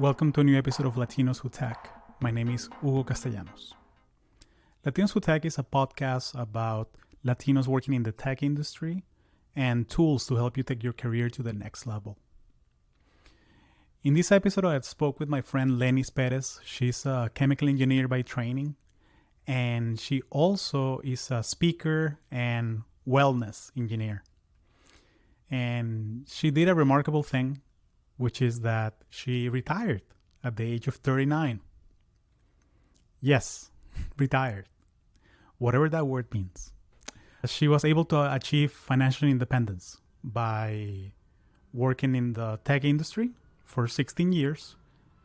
Welcome to a new episode of Latinos Who Tech. My name is Hugo Castellanos. Latinos Who Tech is a podcast about Latinos working in the tech industry and tools to help you take your career to the next level. In this episode, I spoke with my friend Lennis Perez. She's a chemical engineer by training, and she also is a speaker and wellness engineer. And she did a remarkable thing, which is that she retired at the age of 39. Yes, retired. Whatever that word means. She was able to achieve financial independence by working in the tech industry for 16 years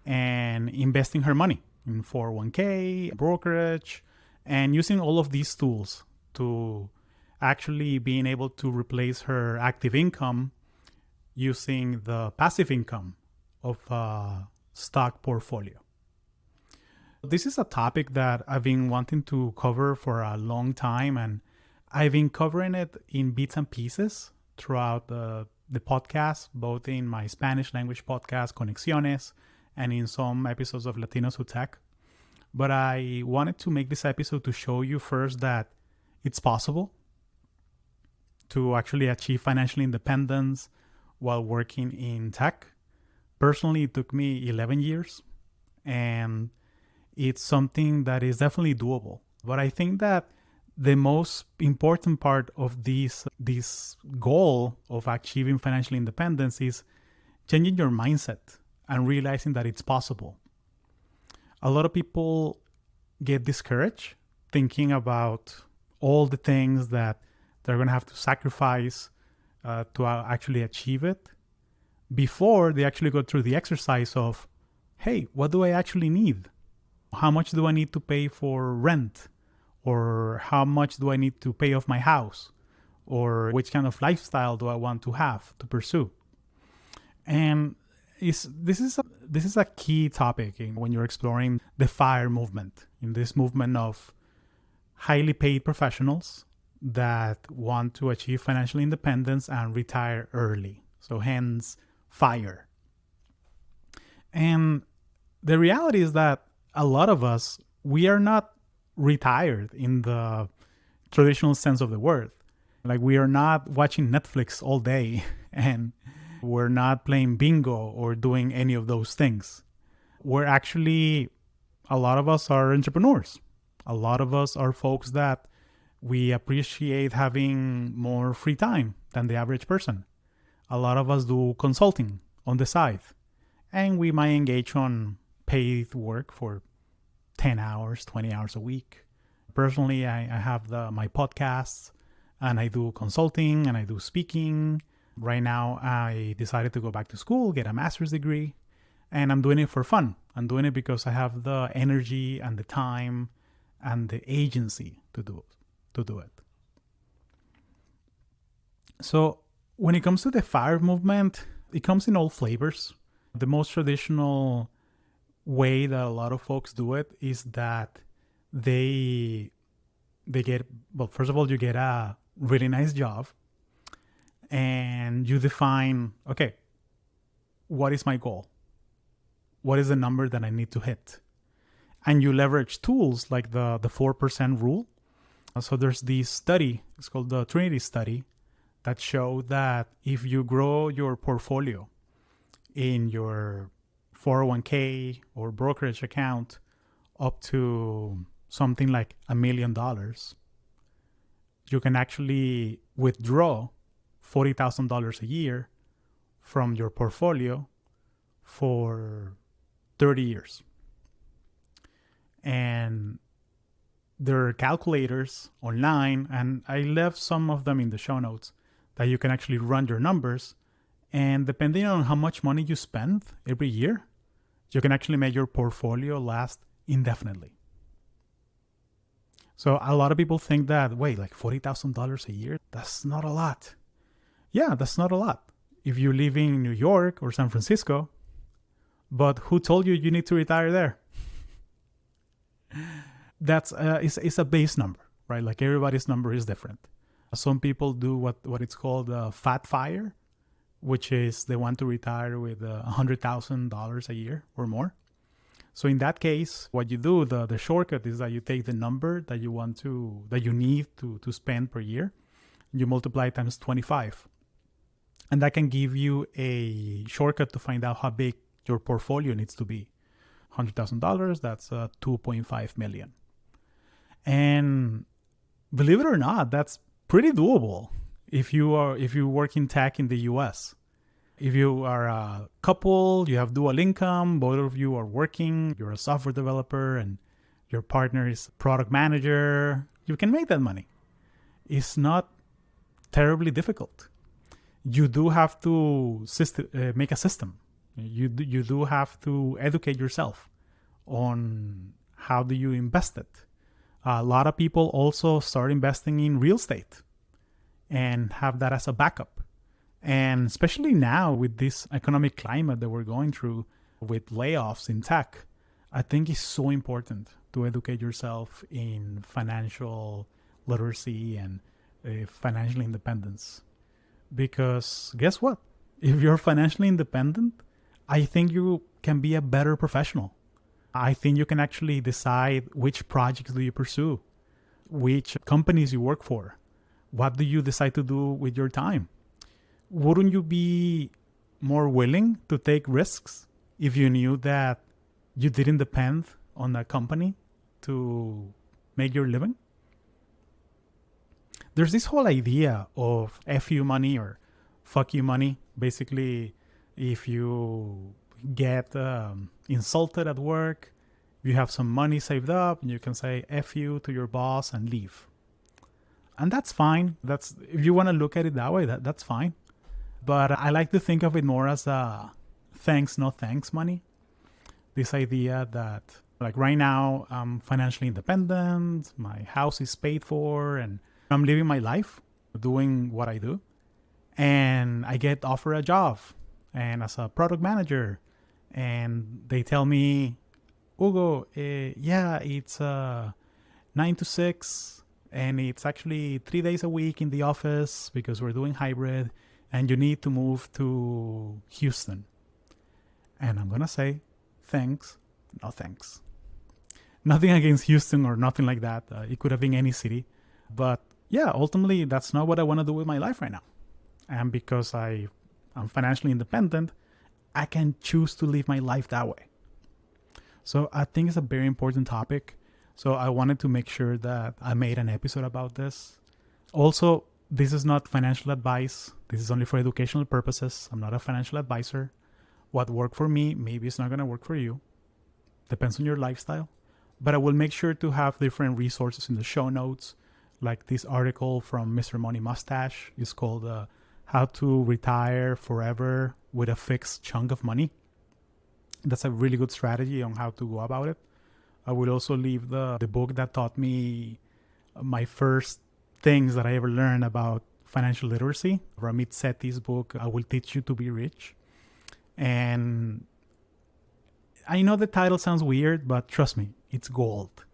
and investing her money in 401k, brokerage, and using all of these tools to actually being able to replace her active income using the passive income of a stock portfolio. This is a topic that I've been wanting to cover for a long time, and I've been covering it in bits and pieces throughout the podcast, both in my Spanish language podcast, Conexiones, and in some episodes of Latinos Who Tech. But I wanted to make this episode to show you first that it's possible to actually achieve financial independence while working in tech. Personally, it took me 11 years, and it's something that is definitely doable. But I think that the most important part of this goal of achieving financial independence is changing your mindset and realizing that it's possible. A lot of people get discouraged thinking about all the things that they're going to have to sacrifice to actually achieve it before they actually go through the exercise of, hey, what do I actually need? How much do I need to pay for rent? Or how much do I need to pay off my house? Or which kind of lifestyle do I want to have to pursue? And this is a key topic when you're exploring the FIRE movement, in this movement of highly paid professionals that want to achieve financial independence and retire early. So hence FIRE. And the reality is that a lot of us, we are not retired in the traditional sense of the word. Like, we are not watching Netflix all day and we're not playing bingo or doing any of those things. We're actually, a lot of us are entrepreneurs. A lot of us are folks that we appreciate having more free time than the average person. A lot of us do consulting on the side, and we might engage on paid work for 10 hours, 20 hours a week. Personally, I have my podcasts, and I do consulting and I do speaking. Right now, I decided to go back to school, get a master's degree, and I'm doing it for fun. I'm doing it because I have the energy and the time and the agency to do it. So when it comes to the FIRE movement, it comes in all flavors. The most traditional way that a lot of folks do it is that they get, well, first of all, you get a really nice job and you define, okay, what is my goal? What is the number that I need to hit? And you leverage tools like the 4% rule. So there's this study, it's called the Trinity study, that showed that if you grow your portfolio in your 401k or brokerage account up to something like $1 million, you can actually withdraw $40,000 a year from your portfolio for 30 years. And there are calculators online, and I left some of them in the show notes, that you can actually run your numbers. And depending on how much money you spend every year, you can actually make your portfolio last indefinitely. So a lot of people think that, wait, like $40,000 a year, that's not a lot. Yeah, that's not a lot if you live in New York or San Francisco. But who told you need to retire there? That's it's a base number, right? Like, everybody's number is different. Some people do what it's called FatFIRE, which is they want to retire with $100,000 a year or more. So in that case, what you do, the shortcut is that you take the number that you need to spend per year, you multiply it times 25. And that can give you a shortcut to find out how big your portfolio needs to be. $100,000, that's 2.5 million. And believe it or not, that's pretty doable if you work in tech in the US. If you are a couple, you have dual income, both of you are working, you're a software developer and your partner is product manager, you can make that money. It's not terribly difficult. You do have to make a system. You do have to educate yourself on how do you invest it. A lot of people also start investing in real estate and have that as a backup. And especially now with this economic climate that we're going through with layoffs in tech, I think it's so important to educate yourself in financial literacy and financial independence. Because guess what? If you're financially independent, I think you can be a better professional. I think you can actually decide which projects do you pursue, which companies you work for, what do you decide to do with your time. Wouldn't you be more willing to take risks if you knew that you didn't depend on a company to make your living? There's this whole idea of F you money or fuck you money. Basically, if you get insulted at work, you have some money saved up and you can say F you to your boss and leave. And that's fine. If you want to look at it that way, that's fine. But I like to think of it more as a thanks, no thanks money. This idea that like right now I'm financially independent, my house is paid for, and I'm living my life doing what I do. And I get offered a job and as a product manager, and they tell me, Hugo, it's 9 to 6, and it's actually 3 days a week in the office because we're doing hybrid, and you need to move to Houston. And I'm going to say, thanks, no thanks. Nothing against Houston or nothing like that. It could have been any city. But yeah, ultimately, that's not what I want to do with my life right now. And because I'm financially independent, I can choose to live my life that way. So I think it's a very important topic. So I wanted to make sure that I made an episode about this. Also, this is not financial advice. This is only for educational purposes. I'm not a financial advisor. What worked for me, maybe it's not going to work for you. Depends on your lifestyle. But I will make sure to have different resources in the show notes. Like this article from Mr. Money Mustache is called How to Retire Forever with a Fixed Chunk of Money. That's a really good strategy on how to go about it. I will also leave the book that taught me my first things that I ever learned about financial literacy. Ramit Sethi's book, I Will Teach You to Be Rich. And I know the title sounds weird, but trust me, it's gold.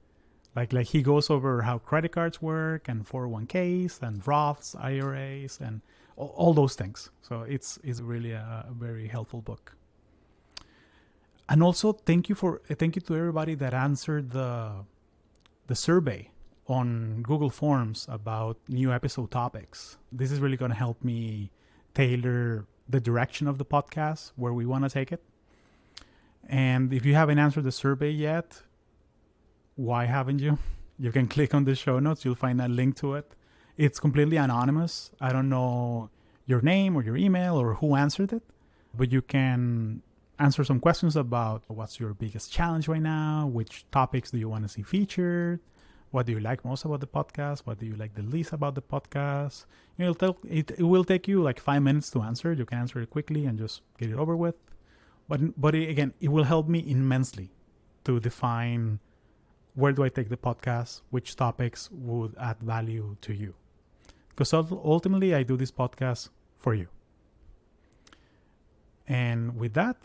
Like he goes over how credit cards work and 401ks and Roths, IRAs, and all those things. So it's really a very helpful book. And also thank you to everybody that answered the survey on Google Forms about new episode topics. This is really going to help me tailor the direction of the podcast, where we want to take it. And if you haven't answered the survey yet, why haven't you? You can click on the show notes. You'll find a link to it. It's completely anonymous. I don't know your name or your email or who answered it, but you can answer some questions about what's your biggest challenge right now, which topics do you want to see featured, what do you like most about the podcast, what do you like the least about the podcast. It will take you like 5 minutes to answer. You can answer it quickly and just get it over with. But again, it will help me immensely to define where do I take the podcast, which topics would add value to you. Because ultimately, I do this podcast for you. And with that,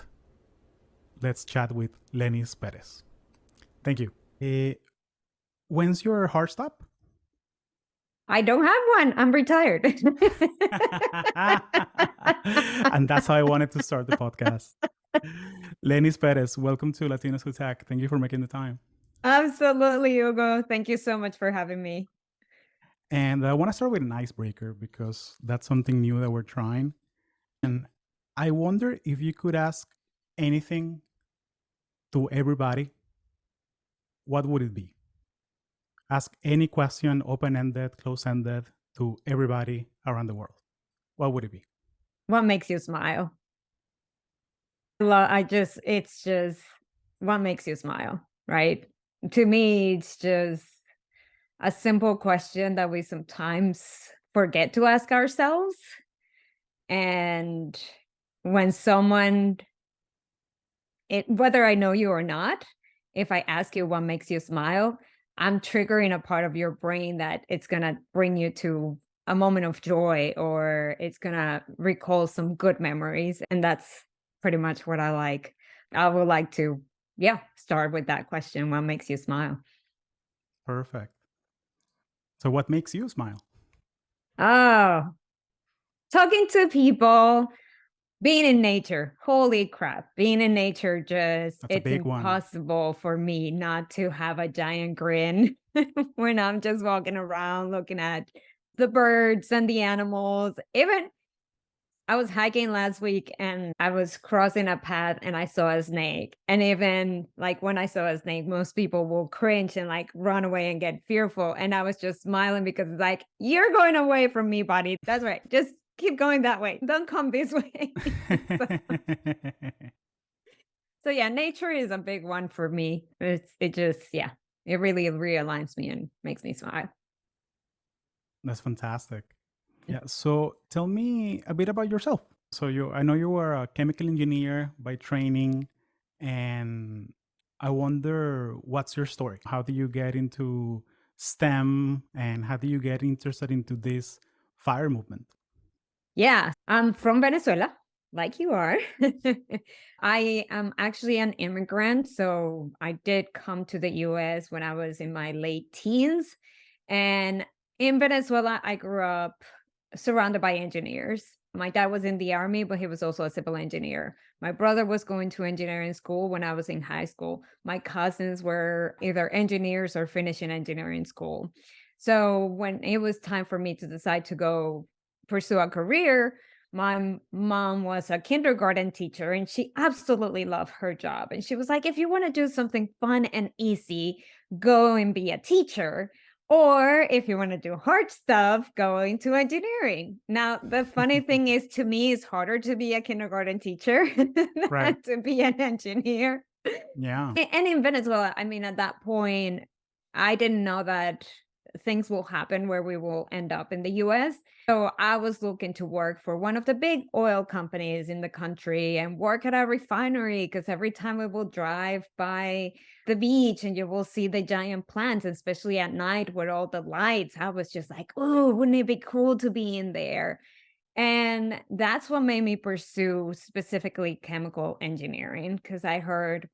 let's chat with Lennis Perez. Thank you. When's your hard stop? I don't have one. I'm retired. And that's how I wanted to start the podcast. Lennis Perez, welcome to latinoswhotech. Thank you for making the time. Absolutely, Hugo. Thank you so much for having me. And I want to start with an icebreaker because that's something new that we're trying. And I wonder if you could ask anything to everybody, what would it be? Ask any question, open ended, close ended, to everybody around the world. What would it be? What makes you smile? It's just what makes you smile, right? To me, it's just a simple question that we sometimes forget to ask ourselves. And when someone, whether I know you or not, if I ask you what makes you smile, I'm triggering a part of your brain that it's going to bring you to a moment of joy, or it's going to recall some good memories. And that's pretty much what I like. I would like to, yeah, start with that question. What makes you smile? Perfect. So, what makes you smile? Oh, talking to people, being in nature. Holy crap. Being in nature, That's a it's big one. impossible for me not to have a giant grin when I'm just walking around looking at the birds and the animals. Even I was hiking last week and I was crossing a path and I saw a snake. And even like when I saw a snake, most people will cringe and like run away and get fearful. And I was just smiling because it's like, you're going away from me, buddy. That's right. Just keep going that way. Don't come this way. so, so yeah, nature is a big one for me. Yeah, it really realigns me and makes me smile. That's fantastic. Yeah. So tell me a bit about yourself. So I know you were a chemical engineer by training, and I wonder what's your story? How do you get into STEM, and how do you get interested into this fire movement? Yeah, I'm from Venezuela, like you are. I am actually an immigrant. So I did come to the US when I was in my late teens. And in Venezuela, I grew up surrounded by engineers. My dad was in the army, but he was also a civil engineer. My brother was going to engineering school when I was in high school. My cousins were either engineers or finishing engineering school. So when it was time for me to decide to go pursue a career, my mom was a kindergarten teacher and she absolutely loved her job. And she was like, if you want to do something fun and easy, go and be a teacher. Or if you want to do hard stuff, go into engineering. Now, the funny thing is, to me, it's harder to be a kindergarten teacher Right. than to be an engineer. Yeah. And in Venezuela, I mean, at that point, I didn't know that things will happen where we will end up in the US. So I was looking to work for one of the big oil companies in the country and work at a refinery because every time we will drive by the beach and you will see the giant plants, especially at night with all the lights, I was just like, oh, wouldn't it be cool to be in there? And that's what made me pursue specifically chemical engineering because I heard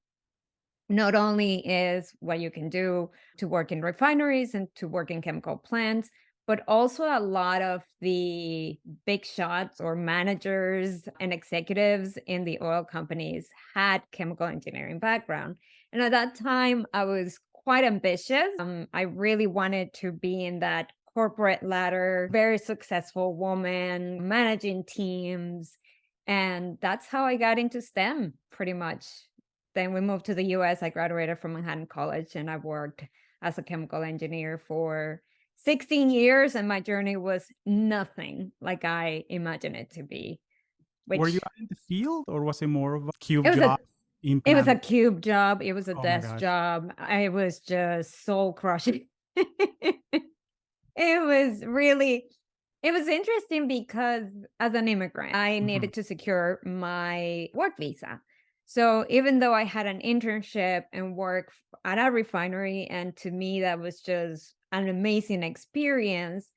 not only is what you can do to work in refineries and to work in chemical plants, but also a lot of the big shots or managers and executives in the oil companies had chemical engineering background. And at that time, I was quite ambitious. I really wanted to be in that corporate ladder, very successful woman, managing teams. And that's how I got into STEM pretty much. Then we moved to the US. I graduated from Manhattan College and I worked as a chemical engineer for 16 years. And my journey was nothing like I imagined it to be, Were you which out in the field, or was it more of a it cube was job a in it was a plant? cube job. It was a Oh my desk gosh. job. I was just soul crushing. It was really it was interesting because as an immigrant, I Hmm. needed to secure my work visa. So even though I had an internship and at a refinery, and to me that was just an amazing experience,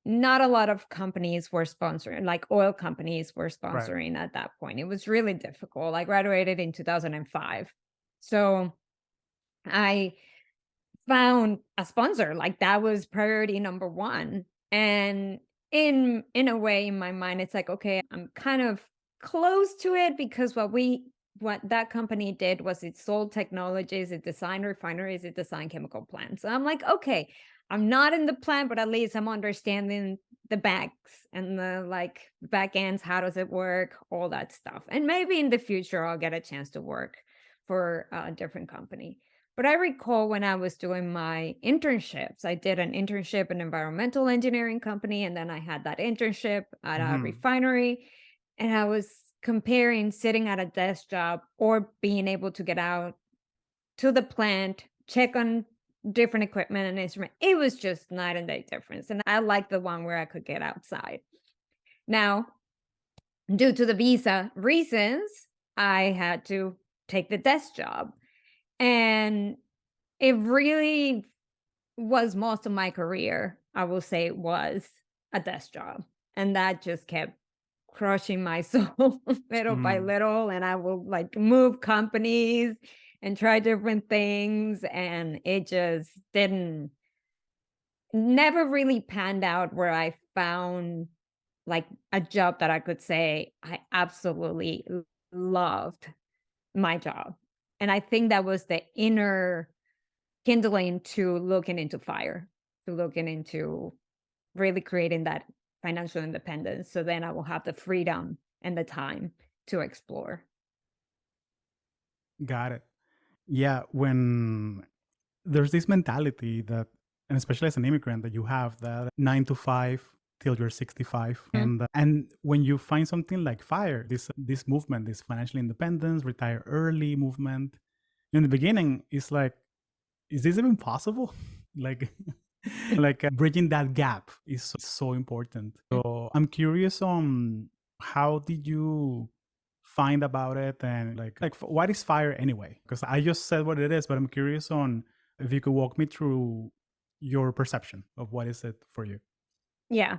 not a lot of companies were sponsoring, like oil companies were Right. sponsoring at that point. It was really difficult. I graduated in 2005. So I found a sponsor. Like that was priority number one. And in a way, in my mind, it's like, okay, I'm kind of close to it because what that company did was it sold technologies, it designed refineries, it designed chemical plants. So I'm like, okay, I'm not in the plant, but at least I'm understanding the backs and the like back ends, how does it work, all that stuff. And maybe in the future I'll get a chance to work for a different company. But I recall when I was doing my internships, I did an internship in environmental engineering company, and then I had that internship at a Hmm. refinery. And I was comparing sitting at a desk job or being able to get out to the plant, check on different equipment and instrument. It was just night and day difference. And I liked the one where I could get outside. Now, due to the visa reasons, I had to take the desk job. And it really was most of my career, I will say, was a desk job. And that just kept crushing my soul little by Mm. little. And I will like move companies and try different things. And it just didn't, never really panned out where I found like a job that I could say I absolutely loved my job. And I think that was the inner kindling to looking into fire, to looking into really creating that financial independence. So then I will have the freedom and the time to explore. Got it. Yeah, when there's this mentality that, and especially as an immigrant, that you have that 9 to 5 till you're 65, Mhm. and when you find something like fire, this movement, this financial independence, retire early movement, in the beginning, it's like, is this even possible? like, bridging that gap is so important. So I'm curious on how did you find about it, and what is fire anyway? Because I just said what it is, but I'm curious on if you could walk me through your perception of what is it for you. Yeah.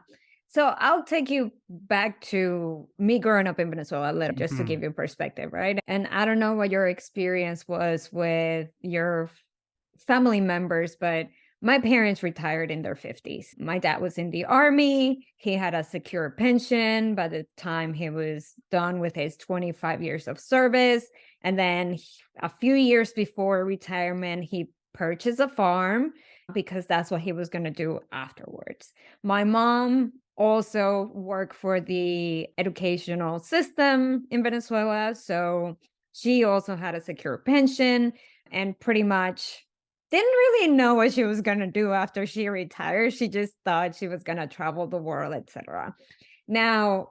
So I'll take you back to me growing up in Venezuela a little, just to Hmm. give you perspective, right? And I don't know what your experience was with your family members, but my parents retired in their 50s. My dad was in the army. He had a secure pension by the time he was done with his 25 years of service. And then a few years before retirement, he purchased a farm because that's what he was going to do afterwards. My mom also worked for the educational system in Venezuela. So she also had a secure pension and pretty much didn't really know what she was going to do after she retired. She just thought she was going to travel the world, etc. Now,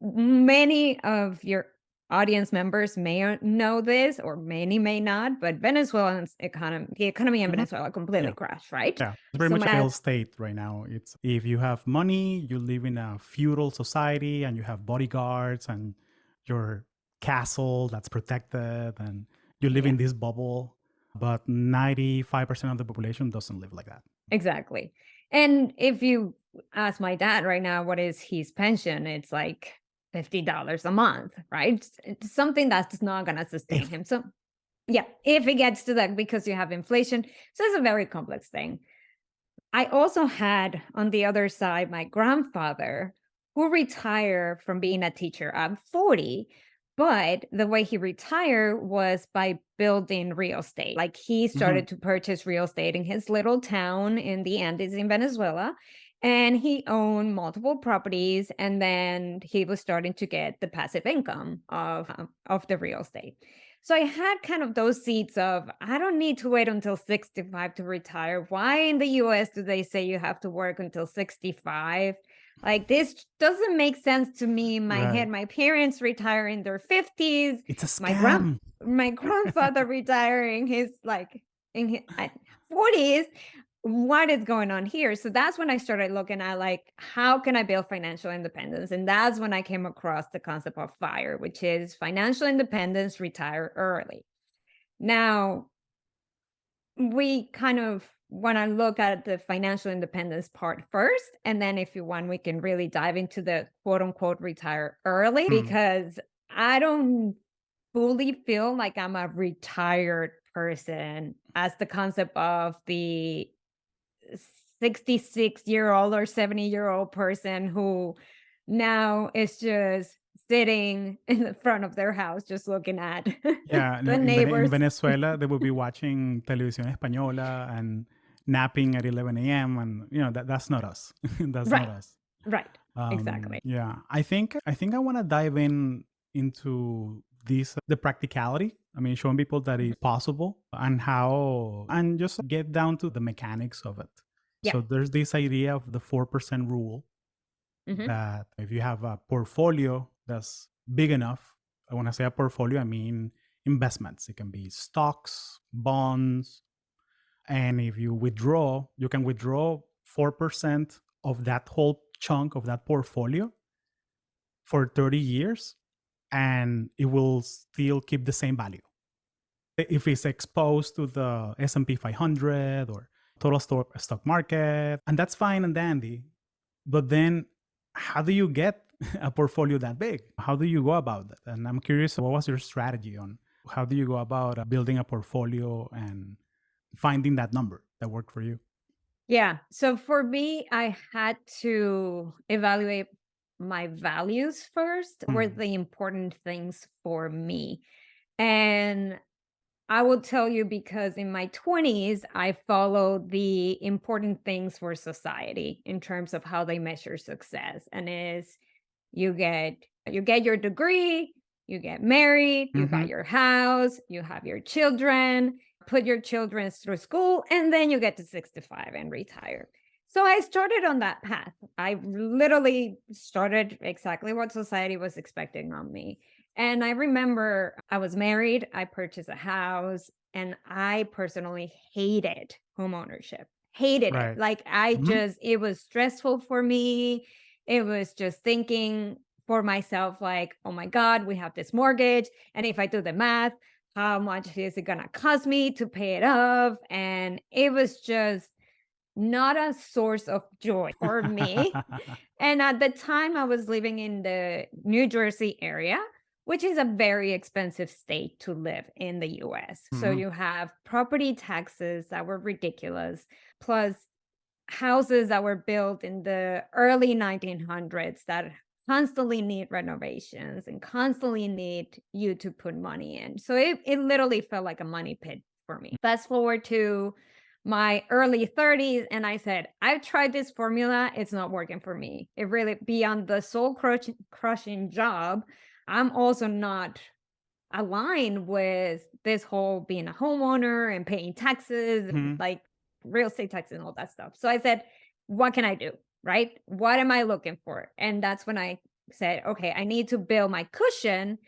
many of your audience members may know this, or many may not, but Venezuela's economy, the economy in Hmm. Venezuela completely Yeah. crashed, right? Yeah, it's very So much my a failed dad, state right now. It's if you have money, you live in a feudal society and you have bodyguards and your castle that's protected and you live yeah, in this bubble. But 95% of the population doesn't live like that. exactly. And if you ask my dad right now, what is his pension? It's like $50 a month, right? It's something that's not going to sustain If him. So, yeah, if it gets to that because you have inflation. So it's a very complex thing. I also had on the other side my grandfather who retired from being a teacher at 40. But the way he retired was by building real estate. Like he Mhm. started to purchase real estate in his little town in the Andes in Venezuela. And he owned multiple properties. And then he was starting to get the passive income of the real estate. So I had kind of those seeds of I don't need to wait until 65 to retire. Why in the US do they say you have to work until 65? Like this doesn't make sense to me in my Right. head. My parents retire in their 50s. It's a My grand scam. my grandfather retiring his like in his 40s. What is going on here? So that's when I started looking at like how can I build financial independence? And that's when I came across the concept of FIRE, which is financial independence, retire early. Now, we kind of want to look at the financial independence part first. And then, if you want, we can really dive into the quote unquote retire early Hmm. because I don't fully feel like I'm a retired person as the concept of the 66-year-old or 70-year-old person who now is just sitting in the front of their house just looking at Yeah, the in neighbors. Venezuela, they will be watching Televisión Española and napping at 11 a.m. And that's not us. That's not Right, us. right, exactly. Yeah, I think I want to dive into this the practicality. I mean, showing people that Mhm. it's possible and how and just get down to the mechanics of it. Yeah. So there's this idea of the 4% rule Mhm. that if you have a portfolio that's big enough, when I say a portfolio, I mean investments. It can be stocks, bonds, and if you withdraw, you can withdraw 4% of that whole chunk of that portfolio for 30 years and it will still keep the same value. If it's exposed to the S&P 500 or total stock market, and that's fine and dandy. But then how do you get a portfolio that big? How do you go about that? And I'm curious, what was your strategy on how do you go about building a portfolio and finding that number that worked for you? Yeah. So for me, I had to evaluate my values first. Were Mm. the important things for me? And I will tell you because in my 20s, I followed the important things for society in terms of how they measure success. And is you get your degree, you get married, you buy Mm-hmm. your house, you have your children, put your children through school, and then you get to 65 and retire. So I started on that path. I literally started exactly what society was expecting on me. And I remember I was married, I purchased a house, and I personally hated homeownership. Hated it. Right. Like Mm-hmm. it was stressful for me. It was just thinking for myself, like, oh my God, we have this mortgage. And if I do the math, how much is it going to cost me to pay it off? And it was just not a source of joy for me. And at the time, I was living in the New Jersey area, which is a very expensive state to live in the US. So Mm-hmm. you have property taxes that were ridiculous, plus houses that were built in the early 1900s that constantly need renovations and constantly need you to put money in. So it literally felt like a money pit for me. Fast forward to my early 30s, and I said, I've tried this formula. It's not working for me. It really, beyond the crushing job, I'm also not aligned with this whole being a homeowner and paying taxes, Mm-hmm. like real estate taxes and all that stuff. So I said, what can I do? Right? What am I looking for? And that's when I said, okay, I need to build my cushion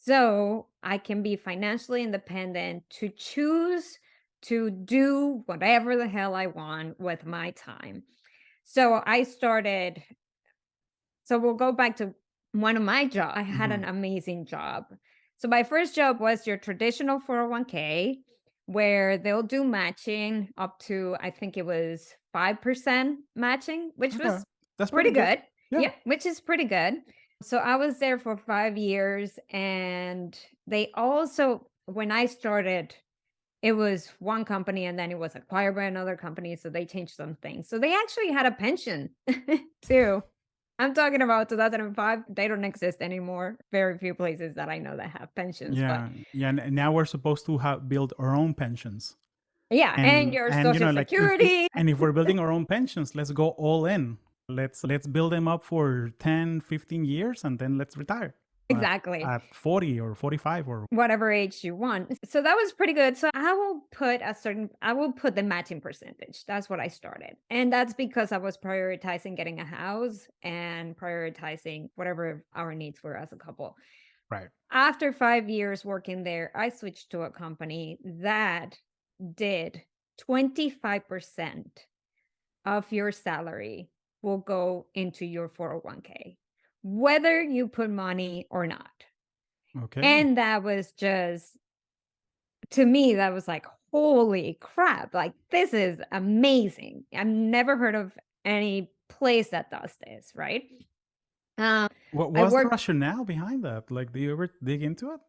so I can be financially independent to choose to do whatever the hell I want with my time. So I started, so we'll go back to one of my jobs. I had Mm-hmm. an amazing job. So my first job was your traditional 401k, where they'll do matching up to, I think it was 5% matching, which Okay. was That's pretty pretty good. good. Yeah. Yeah, which is pretty good. So I was there for 5 years. And they also, when I started, it was one company and then it was acquired by another company. So they changed some things. So they actually had a pension too. I'm talking about 2005. They don't exist anymore. Very few places that I know that have pensions. But Yeah. Yeah. And now we're supposed to have build our own pensions. yeah, and your And social like if security. and if we're building our own pensions, let's go all in. Let's build them up for 10, 15 years and then let's retire Exactly. at 40 or 45 or Whatever age you want. So that was pretty good. So I will put the matching percentage. That's what I started. And that's because I was prioritizing getting a house and prioritizing whatever our needs were as a couple. right. After 5 years working there, I switched to a company that did 25% of your salary will go into your 401k, whether you put money or not. Okay. And that was just, to me, that was like, holy crap. Like, this is amazing. I've never heard of any place that does this, right? Um, What I was the worked rationale behind that? Like, do you ever dig into it?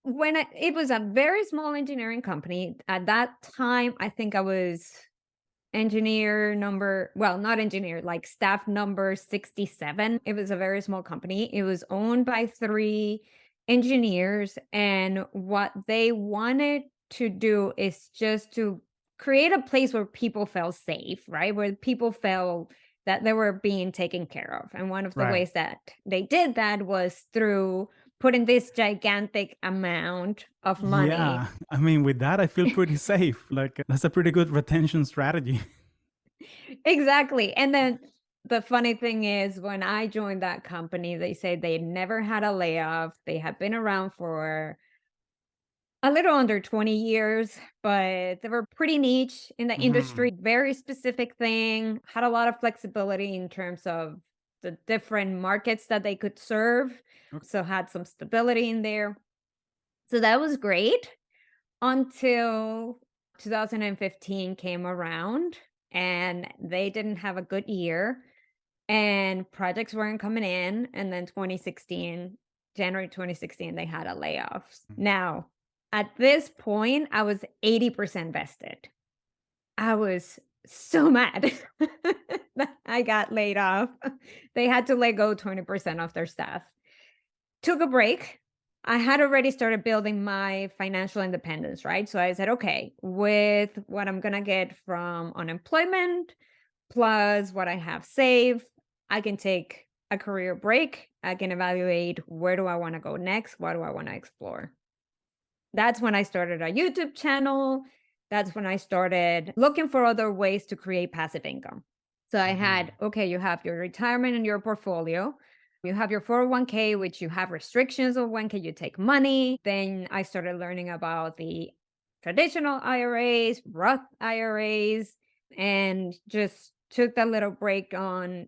It was a very small engineering company. At that time, I think I was engineer number, well, not engineer, like staff number 67. It was a very small company. It was owned by three engineers. And what they wanted to do is just to create a place where people felt safe, right? Where people felt that they were being taken care of. And one of the Right. ways that they did that was through putting this gigantic amount of money. Yeah. I mean, with that, I feel pretty safe. Like, that's a pretty good retention strategy. Exactly. And then the funny thing is, when I joined that company, they said they never had a layoff. They had been around for a little under 20 years, but they were pretty niche in the Hmm. industry, very specific thing, had a lot of flexibility in terms of the different markets that they could serve. Okay. So had some stability in there. So that was great until 2015 came around and they didn't have a good year and projects weren't coming in. And then 2016, January 2016, they had a layoffs. Now, at this point, I was 80% vested. I was so mad that I got laid off. They had to let go 20% of their staff. Took a break. I had already started building my financial independence, right? So I said, okay, with what I'm going to get from unemployment plus what I have saved, I can take a career break. I can evaluate where do I want to go next? What do I want to explore? That's when I started a YouTube channel. That's when I started looking for other ways to create passive income. So I had, Mhm. okay, you have your retirement in your portfolio. You have your 401k, which you have restrictions on when can you take money. Then I started learning about the traditional IRAs, Roth IRAs, and just took that little break on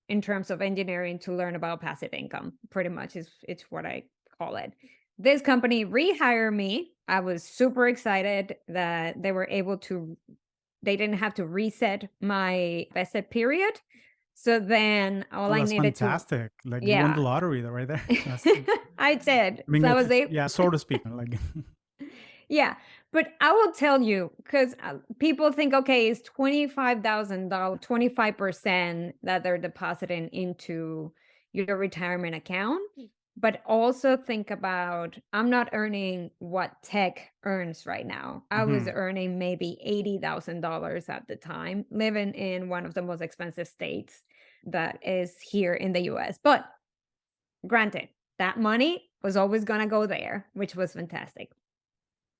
in terms of engineering to learn about passive income. Pretty much is it's what I call it. This company rehired me. I was super excited that they were able to they didn't have to reset my vested period. So then all Oh, I that's needed to fantastic. Like, you won the yeah. lottery right there. That's, I did. I mean, So I was able yeah, so to speak. Like, yeah, but I will tell you because people think, okay, it's $25,000, 25% that they're depositing into your retirement account. But also think about, I'm not earning what tech earns right now. I was mhm. earning maybe $80,000 at the time, living in one of the most expensive states that is here in the US. But granted, that money was always going to go there, which was fantastic.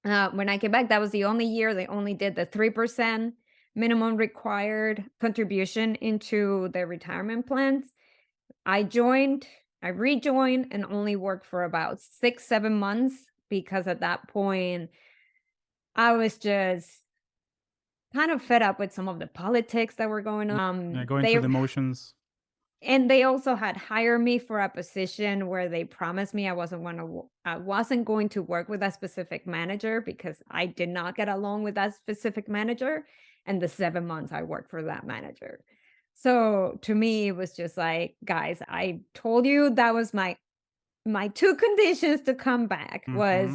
When I came back, that was the only year they only did the 3% minimum required contribution into their retirement plans. I rejoined and only worked for about 6, 7 months because at that point I was just kind of fed up with some of the politics that were going on. Yeah, going through the motions. And they also had hired me for a position where they promised me I wasn't going to work with a specific manager because I did not get along with that specific manager. And the 7 months I worked for that manager. So to me, it was just like, guys, I told you that was my two conditions to come back was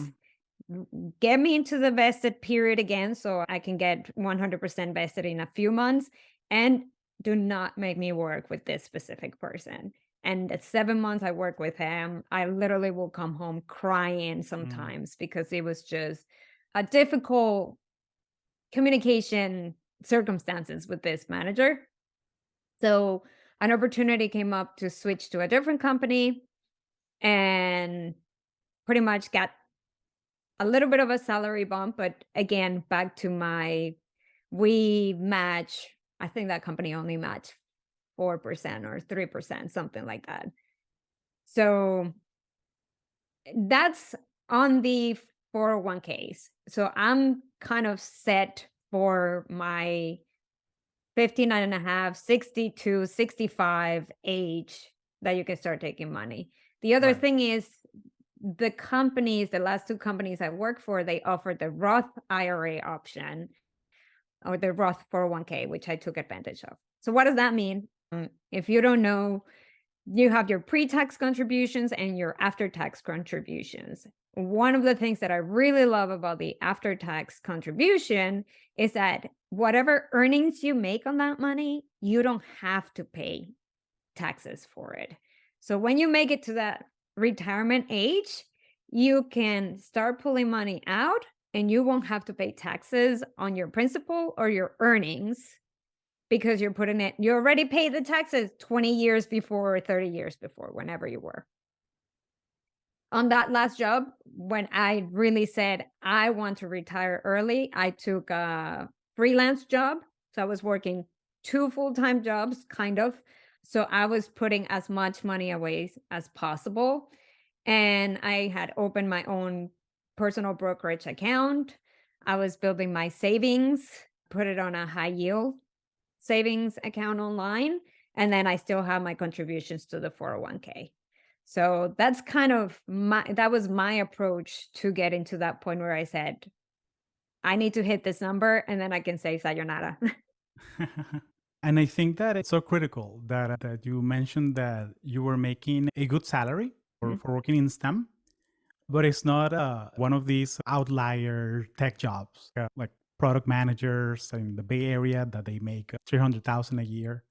Mhm. get me into the vested period again so I can get 100% vested in a few months and do not make me work with this specific person. And the 7 months I work with him, I literally will come home crying Mm. sometimes because it was just a difficult communication circumstances with this manager. So an opportunity came up to switch to a different company and pretty much got a little bit of a salary bump, but again, back to my we match, I think that company only matched 4% or 3%, something like that. So that's on the 401ks. So I'm kind of set for my 59 and a half, 60 to 65 age that you can start taking money. The other Right. thing is the last two companies I work for, they offer the Roth IRA option or the Roth 401k, which I took advantage of. So what does that mean? If you don't know, You have your pre-tax contributions and your after-tax contributions. One of the things that I really love about the after-tax contribution is that whatever earnings you make on that money, you don't have to pay taxes for it. So when you make it to that retirement age, you can start pulling money out and you won't have to pay taxes on your principal or your earnings because you're putting it, you already paid the taxes 20 years before or 30 years before, whenever you were. On that last job, when I really said, I want to retire early, I took a freelance job. So I was working 2 full-time jobs, kind of. So I was putting as much money away as possible. And I had opened my own personal brokerage account. I was building my savings, put it on a high yield savings account online. And then I still have my contributions to the 401k. So that's kind of that was my approach to getting to that point where I said, I need to hit this number and then I can say sayonara. And I think that it's so critical that you mentioned that you were making a good salary for working in STEM, but it's not one of these outlier tech jobs like product managers in the Bay Area that they make 300,000 a year.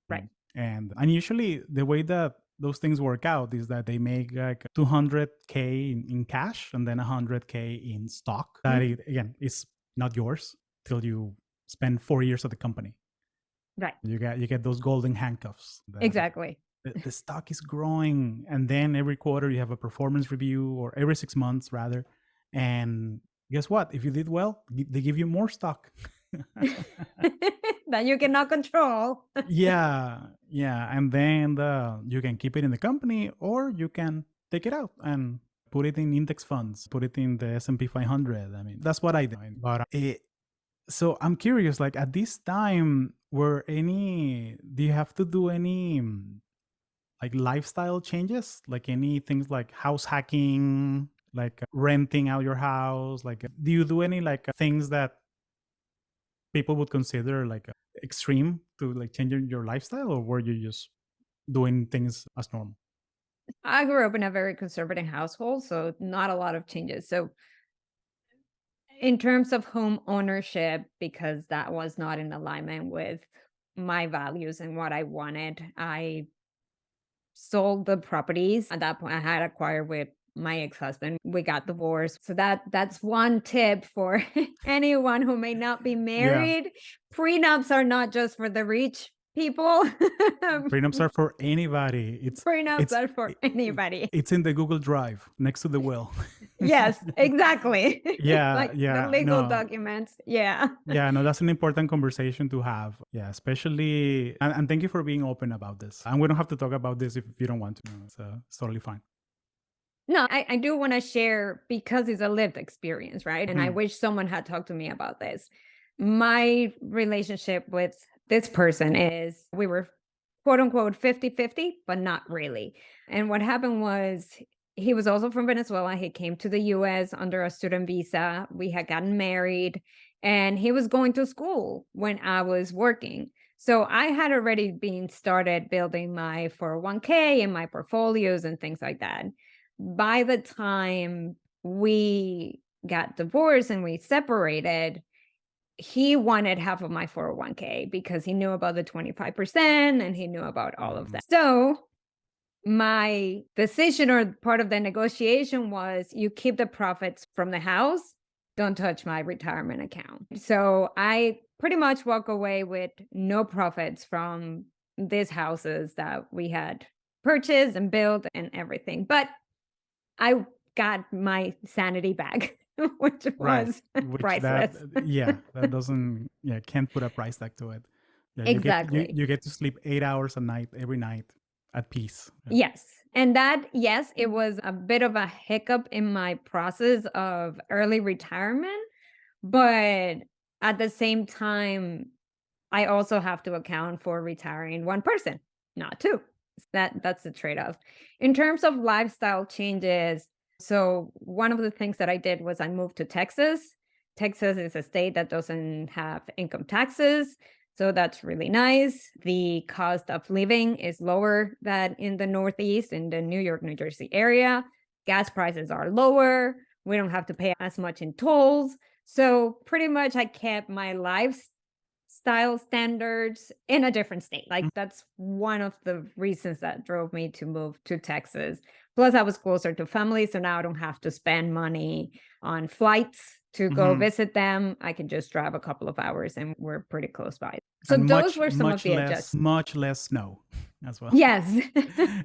Right. And usually the way that those things work out is that they make like 200K in cash and then 100K in stock. That again is not yours till you spend 4 years at the company. Right. You get those golden handcuffs. Exactly. The stock is growing, and then every quarter you have a performance review, or every 6 months rather. And guess what? If you did well, they give you more stock. That you cannot control. Yeah. And then you can keep it in the company, or you can take it out and put it in index funds, put it in the S&P 500. I mean, that's what I did. But so I'm curious, like at this time, do you have to do any like lifestyle changes, like any things like house hacking, like renting out your house? Like, do you do any like things that people would consider like extreme to like changing your lifestyle, or were you just doing things as normal? I grew up in a very conservative household, so not a lot of changes. So in terms of home ownership, because that was not in alignment with my values and what I wanted, I sold the properties. At that point, I had acquired with my ex-husband. We got divorced. So that's one tip for anyone who may not be Yeah. married. Prenups are not just for the rich people. Prenups are for anybody. Prenups are for it- anybody. it's in the Google Drive next to the will. Yes, exactly. Yeah, Like the legal documents. Yeah. no, that's an important conversation to have. Yeah, especially, and thank you for being open about this. And we don't have to talk about this if you don't want to. It's totally fine. No, I do want to share because it's a lived experience, right? And I wish someone had talked to me about this. My relationship with this person is we were quote unquote 50-50, but not really. And what happened was he was also from Venezuela. He came to the US under a student visa. We had gotten married and he was going to school when I was working. So I had already been started building my 401k and my portfolios and things like that. By the time we got divorced and we separated, he wanted half of my 401k because he knew about the 25% and he knew about all of that. So my decision or part of the negotiation was you keep the profits from the house, don't touch my retirement account. So I pretty much walk away with no profits from these houses that we had purchased and built and everything. But I got my sanity back, which was priceless. That doesn't, can't put a price tag to it. Yeah, Exactly. you get to sleep 8 hours a night every night at peace. Yes. And that, yes, it was a bit of a hiccup in my process of early retirement. But at the same time, I also have to account for retiring one person, not two. That's the trade-off. In terms of lifestyle changes, so one of the things that I did was I moved to Texas. Texas is a state that doesn't have income taxes. So that's really nice. The cost of living is lower than in the Northeast, in the New York, New Jersey area. Gas prices are lower. We don't have to pay as much in tolls. So pretty much I kept my lifestyle standards in a different state. Like that's one of the reasons that drove me to move to Texas. Plus, I was closer to family. So now I don't have to spend money on flights to go Mm-hmm. visit them. I can just drive a couple of hours and we're pretty close by. So And those were some of the much less snow as well. Yes.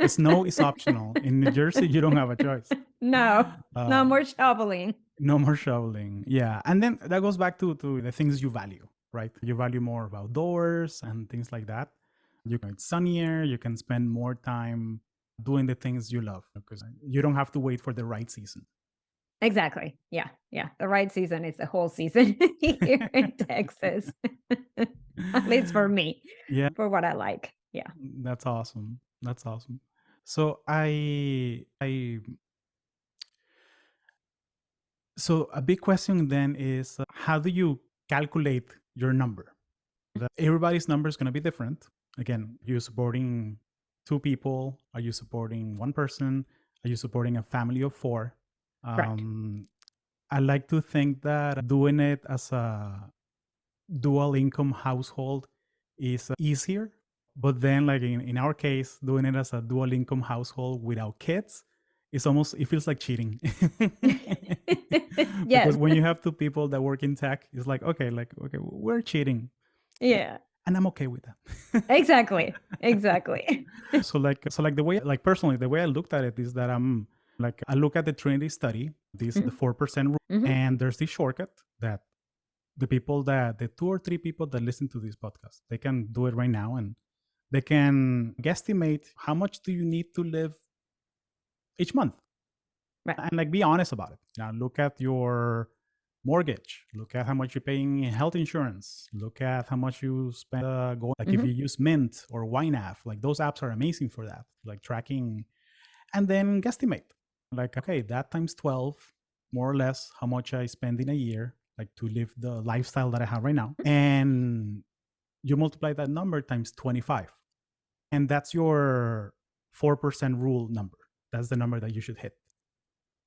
Snow is optional. In New Jersey, you don't have a choice. No, no more shoveling. No more shoveling. Yeah. And then that goes back to the things you value, right? You value more of outdoors and things like that. It's sunnier. You can spend more time doing the things you love because you don't have to wait for the right season. Exactly. Yeah. Yeah. The right season is the whole season here in Texas. At least for me. Yeah. For what I like. Yeah. That's awesome. That's awesome. So so a big question then is how do you calculate your number? Everybody's number is going to be different. Again, are you supporting 2 people? Are you supporting 1 person? Are you supporting a family of 4? Right. I like to think that doing it as a dual income household is easier. But then, like in our case, doing it as a dual income household without kids, it feels like cheating. Yes. Because when you have 2 people that work in tech, it's like, okay, we're cheating. Yeah. And I'm okay with that. Exactly. Exactly. So the way, like personally, the way I looked at it is that I look at the Trinity study, the 4% rule, Mhm. and there's this shortcut that the 2 or 3 people that listen to this podcast, they can do it right now and they can guesstimate how much do you need to live each month. Right. And like be honest about it. Now look at your mortgage, look at how much you're paying in health insurance, look at how much you spend going, like if you use Mint or YNAB, like those apps are amazing for that, like tracking, and then guesstimate. Like, okay, that times 12, more or less how much I spend in a year, like to live the lifestyle that I have right now. And you multiply that number times 25. And that's your 4% rule number. That's the number that you should hit.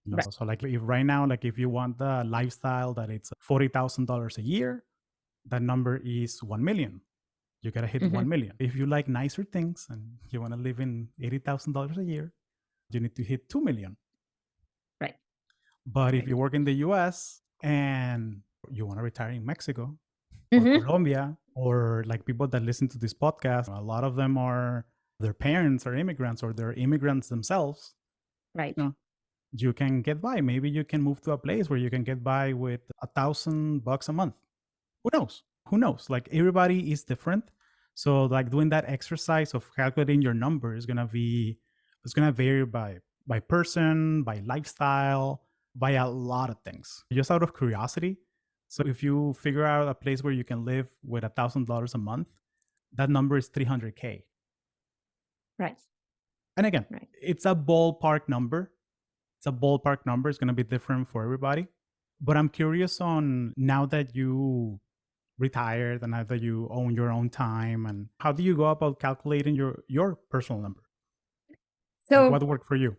Right. So like if right now, like if you want the lifestyle that it's $40,000 a year, that number is 1 million. You gotta hit 1 million. If you like nicer things and you want to live in $80,000 a year, you need to hit 2 million. Right. But if you work in the US and you want to retire in Mexico or Colombia, or like people that listen to this podcast, a lot of them their parents are immigrants or they're immigrants themselves. Right. You can get by. Maybe you can move to a place where you can get by with $1,000 a month. Who knows? Like everybody is different. So like doing that exercise of calculating your number is gonna vary by person, by lifestyle, by a lot of things. Just out of curiosity. So if you figure out a place where you can live with $1,000 a month, that number is $300K. Right. And again, it's a ballpark number. It's going to be different for everybody. But I'm curious on now that you retired and now that you own your own time, and how do you go about calculating your personal number? So like what worked for you?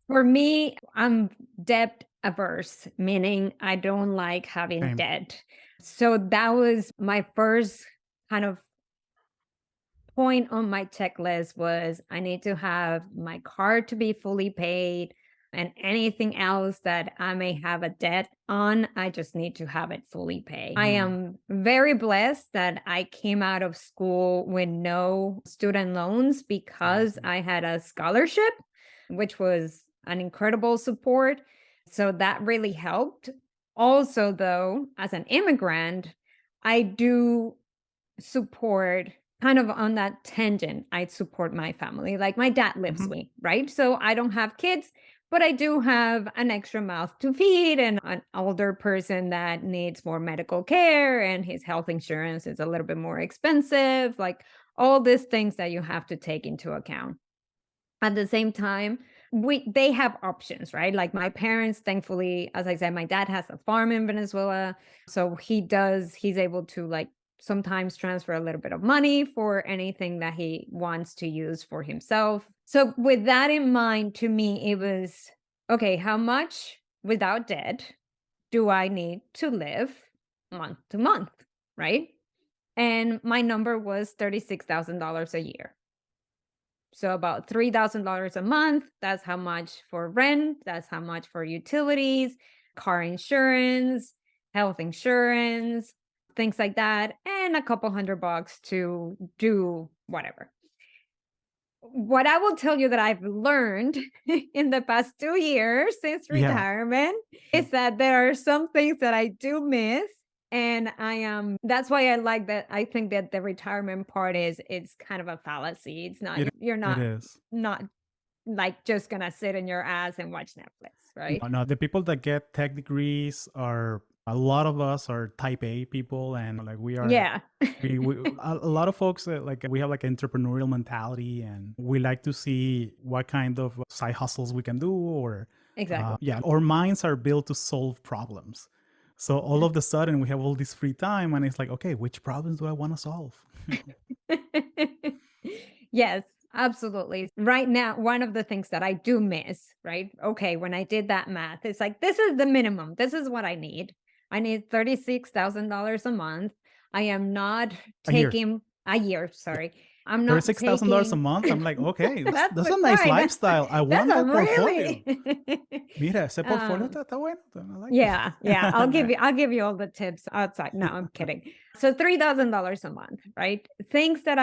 For me, I'm debt averse, meaning I don't like having debt. So that was my first kind of point on my checklist was I need to have my car to be fully paid, and anything else that I may have a debt on, I just need to have it fully paid. I am very blessed that I came out of school with no student loans because I had a scholarship, which was an incredible support. So that really helped. Also, though, as an immigrant, I do support kind of on that tangent. I support my family. Like my dad lives with me, right? So I don't have kids, but I do have an extra mouth to feed and an older person that needs more medical care and his health insurance is a little bit more expensive. Like all these things that you have to take into account. At the same time, they have options, right? Like my parents, thankfully, as I said, my dad has a farm in Venezuela. So he's able to like sometimes transfer a little bit of money for anything that he wants to use for himself. So, with that in mind, to me, it was okay, how much without debt do I need to live month to month? Right. And my number was $36,000 a year. So about $3,000 a month. That's how much for rent. That's how much for utilities, car insurance, health insurance, things like that. And a couple $100 to do whatever. What I will tell you that I've learned in the past 2 years since Yeah. retirement is that there are some things that I do miss. And that's why I like that. I think that the retirement part it's kind of a fallacy. It's not, you're It is. not like just gonna sit in your ass and watch Netflix, right? No, no, the people that get tech degrees are a lot of us are type A people, and like we are Yeah. we a lot of folks like we have like entrepreneurial mentality, and we like to see what kind of side hustles we can do, or Exactly. yeah, our minds are built to solve problems. So all of the sudden we have all this free time, and it's like, okay, which problems do I want to solve? Yes, absolutely. Right now, one of the things that I do miss, right? Okay, when I did that math, it's like, this is the minimum. This is what I need. I need $36,000 a month. I am not A year. taking a year, sorry. I'm not $36,000 a taking month. I'm like, okay, that's that's the a nice point. lifestyle. I That's want a that portfolio. really Mira, ese portfolio um está bueno. I like yeah, yeah. it. I'll give you all the tips outside. No, I'm kidding. So $3,000 a month, right? Things that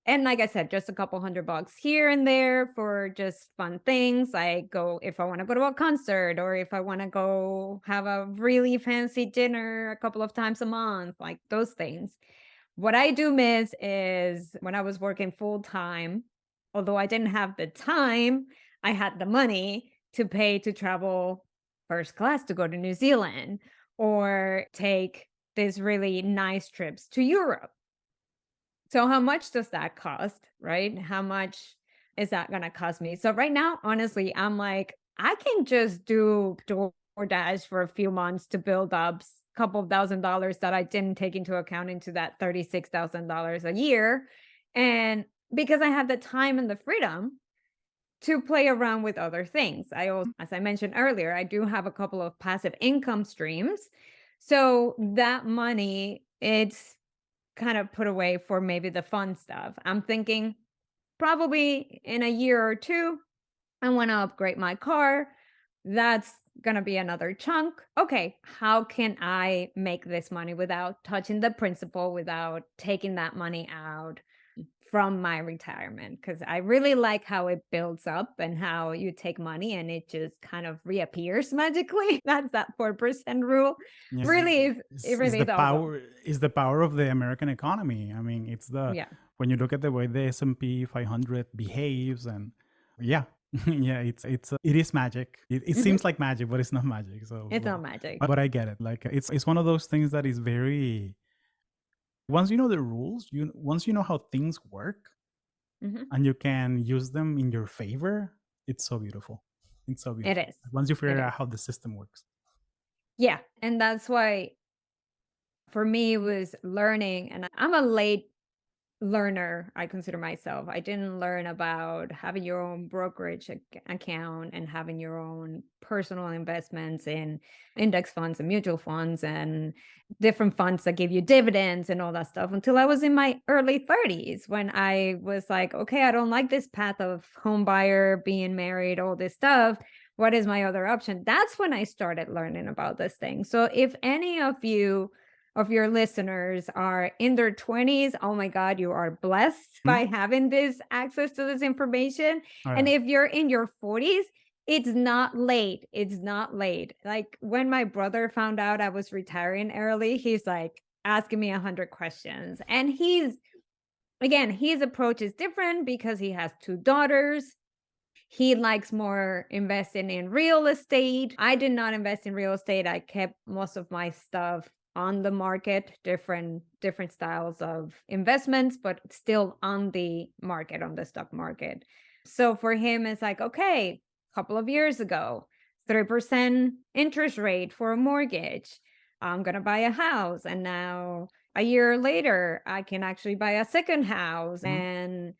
and like I said, just a couple $100 here and there for just fun things. I go if I want to go to a concert or if I want to go have a really fancy dinner a couple of times a month, like those things. What I do miss is when I was working full time, although I didn't have the time, I had the money to pay to travel first class to go to New Zealand or take these really nice trips to Europe. So, how much does that cost, right? How much is that going to cost me? So, right now, honestly, I'm like, I can just do DoorDash for a few months to build up a couple of $1,000s that I didn't take into account into that $36,000 a year. And because I have the time and the freedom to play around with other things. I also, as I mentioned earlier, I do have a couple of passive income streams. So that money, it's kind of put away for maybe the fun stuff. I'm thinking probably in a year or two, I want to upgrade my car. That's going to be another chunk. Okay, how can I make this money without touching the principal, without taking that money out from my retirement? Because I really like how it builds up and how you take money and it just kind of reappears magically. That's that 4% rule. Yes, Really is, it is really the is awesome. power is the power of the American economy. I mean, it's the Yeah. when you look at the way the S&P 500 behaves, and yeah, yeah, it is magic. It Mhm. seems like magic, but it's not magic. So, It's not magic. but I get it. Like it's one of those things that is very once you know the rules, you once you know how things work, Mhm. and you can use them in your favor, it's so beautiful. It's so It beautiful. is. Once you It figure out is. how the system works. Yeah. And that's why for me it was learning. And I'm a late learner, I consider myself. I didn't learn about having your own brokerage account and having your own personal investments in index funds and mutual funds and different funds that give you dividends and all that stuff until I was in my early 30s when I was like, okay, I don't like this path of home buyer, being married, all this stuff. What is my other option? That's when I started learning about this thing. So if any of your listeners are in their 20s, oh my God, you are blessed Hmm? by having this access to this information. Oh, And yeah. if you're in your 40s, it's not late. It's not late. Like when my brother found out I was retiring early, he's like asking me 100 questions. And again, his approach is different because he has two daughters. He likes more investing in real estate. I did not invest in real estate. I kept most of my stuff on the market, different styles of investments, but still on the market, on the stock market. So for him, it's like, okay, a couple of years ago, 3% interest rate for a mortgage. I'm gonna buy a house. And now a year later, I can actually buy a second house. Mhm. And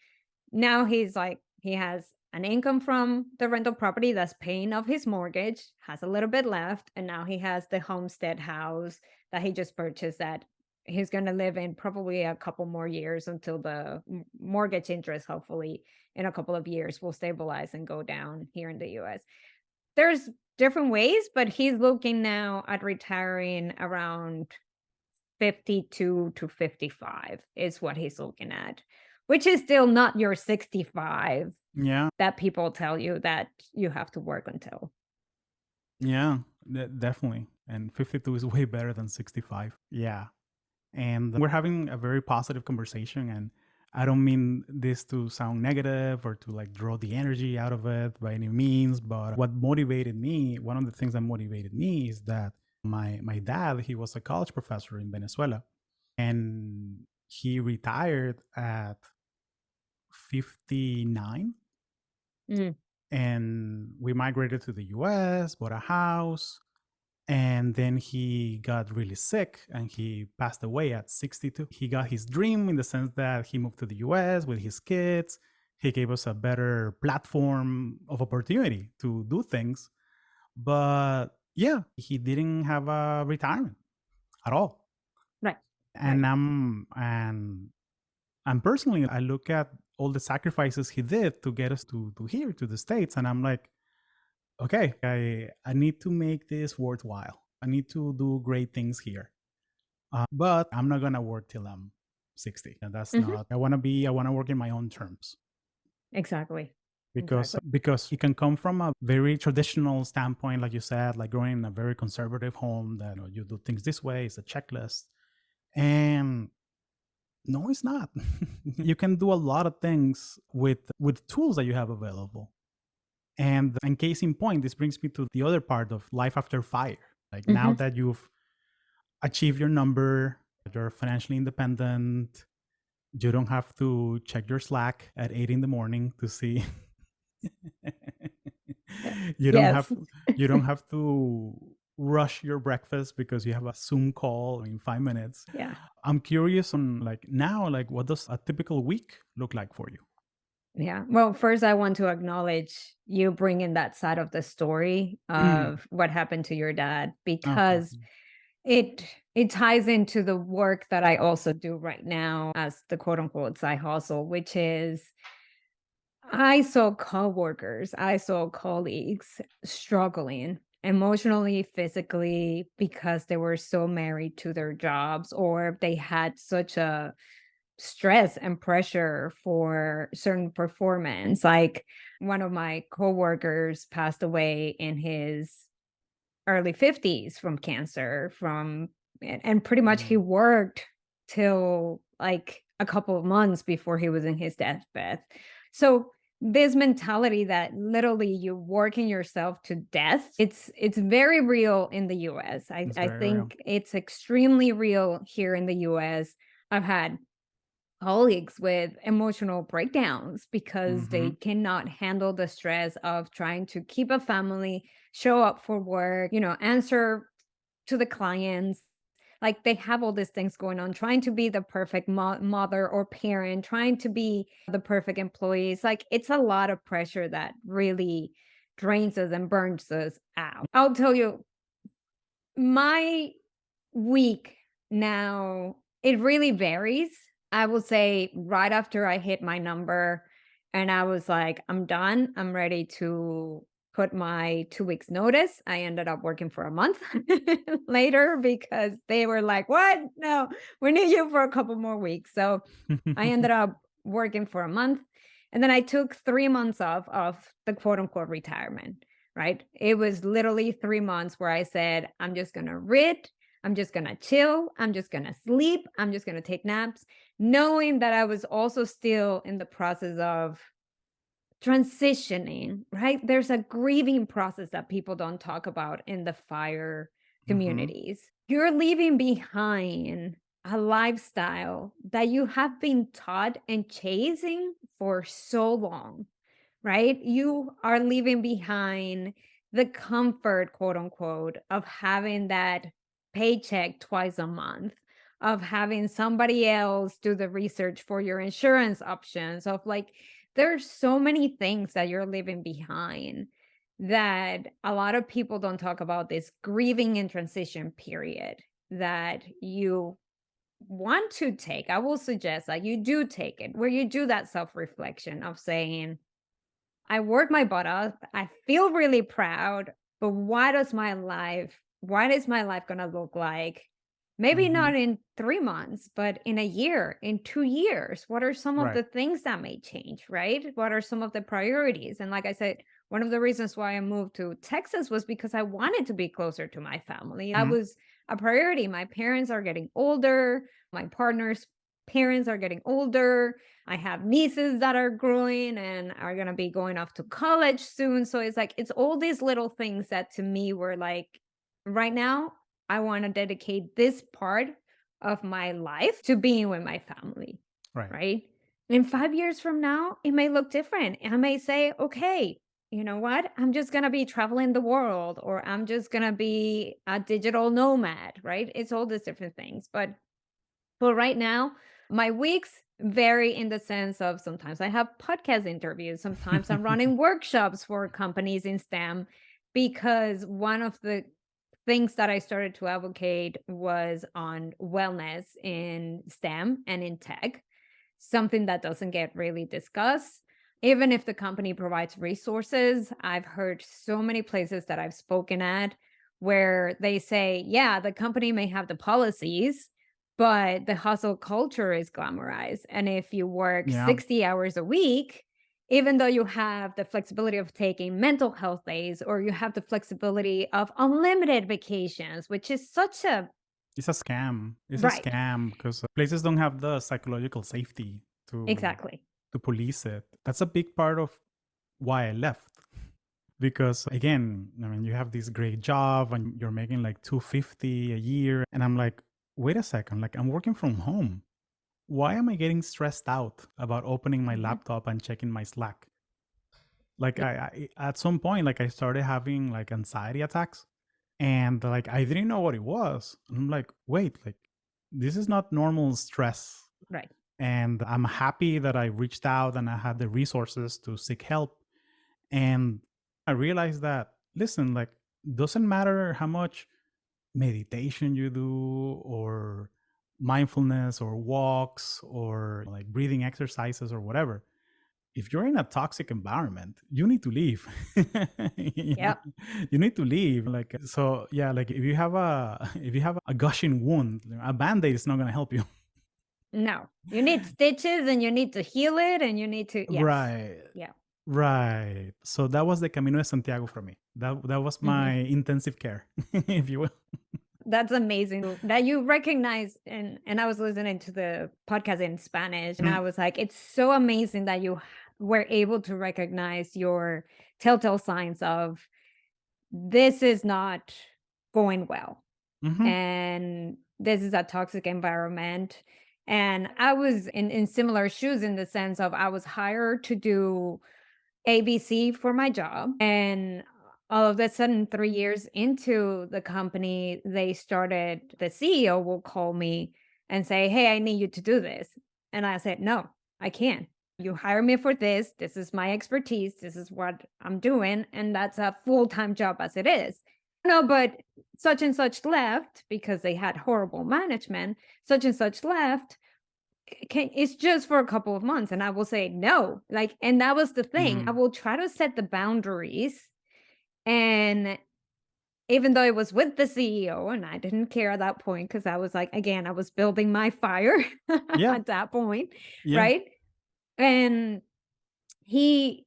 now he's like, he has an income from the rental property that's paying off his mortgage, has a little bit left, and now he has the homestead house that he just purchased that he's going to live in probably a couple more years until the mortgage interest, hopefully in a couple of years, will stabilize and go down here in the US. There's different ways, but he's looking now at retiring around 52 to 55 is what he's looking at, which is still not your 65 Yeah, that people tell you that you have to work until. yeah, definitely. And 52 is way better than 65. Yeah. And we're having a very positive conversation. And I don't mean this to sound negative or to like draw the energy out of it by any means. But what motivated me, one of the things that motivated me is that my dad, he was a college professor in Venezuela and he retired at 59 Mm, and we migrated to the US, bought a house, and then he got really sick and he passed away at 62. He got his dream in the sense that he moved to the US with his kids. He gave us a better platform of opportunity to do things. But yeah, he didn't have a retirement at all. right, right. And personally, I look at all the sacrifices he did to get us to here, to the States, and I'm like, okay, I need to make this worthwhile. I need to do great things here. But I'm not gonna work till I'm 60. And that's Mhm. not. I want to work in my own terms Exactly. because Exactly. because it can come from a very traditional standpoint, like you said, like growing in a very conservative home that you do things this way. It's a checklist, and no, it's not. You can do a lot of things with tools that you have available. And case in point, this brings me to the other part of life after fire. Like now Mhm. that you've achieved your number, you're financially independent, you don't have to check your Slack at 8 in the morning to see. Yeah. you don't have Yes. you don't have to rush your breakfast because you have a Zoom call in 5 minutes. Yeah. I'm curious on like now, like what does a typical week look like for you? Yeah. Well, first, I want to acknowledge you bringing that side of the story Mm, of what happened to your dad okay. because it it ties into the work that I also do right now as the quote unquote side hustle, which is I saw coworkers, I saw colleagues struggling emotionally, physically, because they were so married to their jobs or they had such a stress and pressure for certain performance. Like one of my coworkers passed away in his early 50s from cancer and pretty much he Mm, worked till like a couple of months before he was in his deathbed. So this mentality that literally you're working yourself to death, it's very real in the US. I, it's I very real. think it's extremely real here in the US. I've had colleagues with emotional breakdowns because they Mm-hmm. cannot handle the stress of trying to keep a family, show up for work, answer to the clients. Like they have all these things going on, trying to be the perfect mother or parent, trying to be the perfect employees. Like it's a lot of pressure that really drains us and burns us out. I'll tell you, my week now, it really varies. I will say right after I hit my number and I was like, I'm done. I'm ready to put my 2 weeks notice. I ended up working for a month later because they were like, what? No, we need you for a couple more weeks. So I ended up working for a month. And then I took 3 months off of the quote unquote retirement, right? It was literally 3 months where I said, I'm just going to read. I'm just going to chill. I'm just going to sleep. I'm just going to take naps, knowing that I was also still in the process of transitioning, right? There's a grieving process that people don't talk about in the fire Mm-hmm. communities. You're leaving behind a lifestyle that you have been taught and chasing for so long, right? You are leaving behind the comfort, quote unquote, of having that paycheck twice a month, of having somebody else do the research for your insurance options, of like, there's so many things that you're leaving behind that a lot of people don't talk about, this grieving and transition period that you want to take. I will suggest that you do take it, where you do that self-reflection of saying, I worked my butt off. I feel really proud, but what is my life going to look like? Maybe Hmm. not in 3 months, but in a year, in 2 years. What are some of Right. the things that may change, right? What are some of the priorities? And like I said, one of the reasons why I moved to Texas was because I wanted to be closer to my family. That Mhm. was a priority. My parents are getting older. My partner's parents are getting older. I have nieces that are growing and are going to be going off to college soon. So it's like, it's all these little things that to me were like, right now, I want to dedicate this part of my life to being with my family, Right. right? In 5 years from now, it may look different. I may say, okay, you know what? I'm just going to be traveling the world, or I'm just going to be a digital nomad, right? It's all these different things. But right now, my weeks vary in the sense of sometimes I have podcast interviews, sometimes I'm running workshops for companies in STEM, because one of the things that I started to advocate was on wellness in STEM and in tech, something that doesn't get really discussed. Even if the company provides resources, I've heard so many places that I've spoken at where they say, yeah, the company may have the policies, but the hustle culture is glamorized. And if you work Yeah. 60 hours a week, even though you have the flexibility of taking mental health days, or you have the flexibility of unlimited vacations, which is such a It's a scam. It's a right, scam because places don't have the psychological safety exactly. to police it. That's a big part of why I left. Because again, I mean, you have this great job and you're making like 250 a year, and I'm like, wait a second, like I'm working from home. Why am I getting stressed out about opening my Mhm. laptop and checking my Slack? Like Yeah. I at some point, like I started having like anxiety attacks, and like I didn't know what it was. And I'm like, wait, like this is not normal stress. Right. And I'm happy that I reached out and I had the resources to seek help. And I realized that, listen, like, doesn't matter how much meditation you do or mindfulness or walks or like breathing exercises or whatever. If you're in a toxic environment, you need to leave. you know, Yep. you need to leave. Like, so yeah, like if you have a if you have a gushing wound, a band-aid is not gonna help you. No, you need stitches and you need to heal it and you need to, yes. Right. Yeah. Right. So that was the Camino de Santiago for me. That was my Mhm. intensive care, if you will. That's amazing that you recognize, and I was listening to the podcast in Spanish and Mhm. I was like, it's so amazing that you were able to recognize your telltale signs of this is not going well, Mhm. and this is a toxic environment. And I was in similar shoes, in the sense of I was hired to do ABC for my job. And all of a sudden, 3 years into the company, the CEO will call me and say, hey, I need you to do this. And I said, no, I can't. You hire me for this. This is my expertise. This is what I'm doing. And that's a full time job as it is. No, but such and such left because they had horrible management. Such and such left, can it's just for a couple of months, and I will say no, like, and that was the thing. I Mhm. will try to set the boundaries, and even though it was with the CEO, and I didn't care at that point, because I was like, again, I was building my fire Yeah. at that point, Yeah. right? And he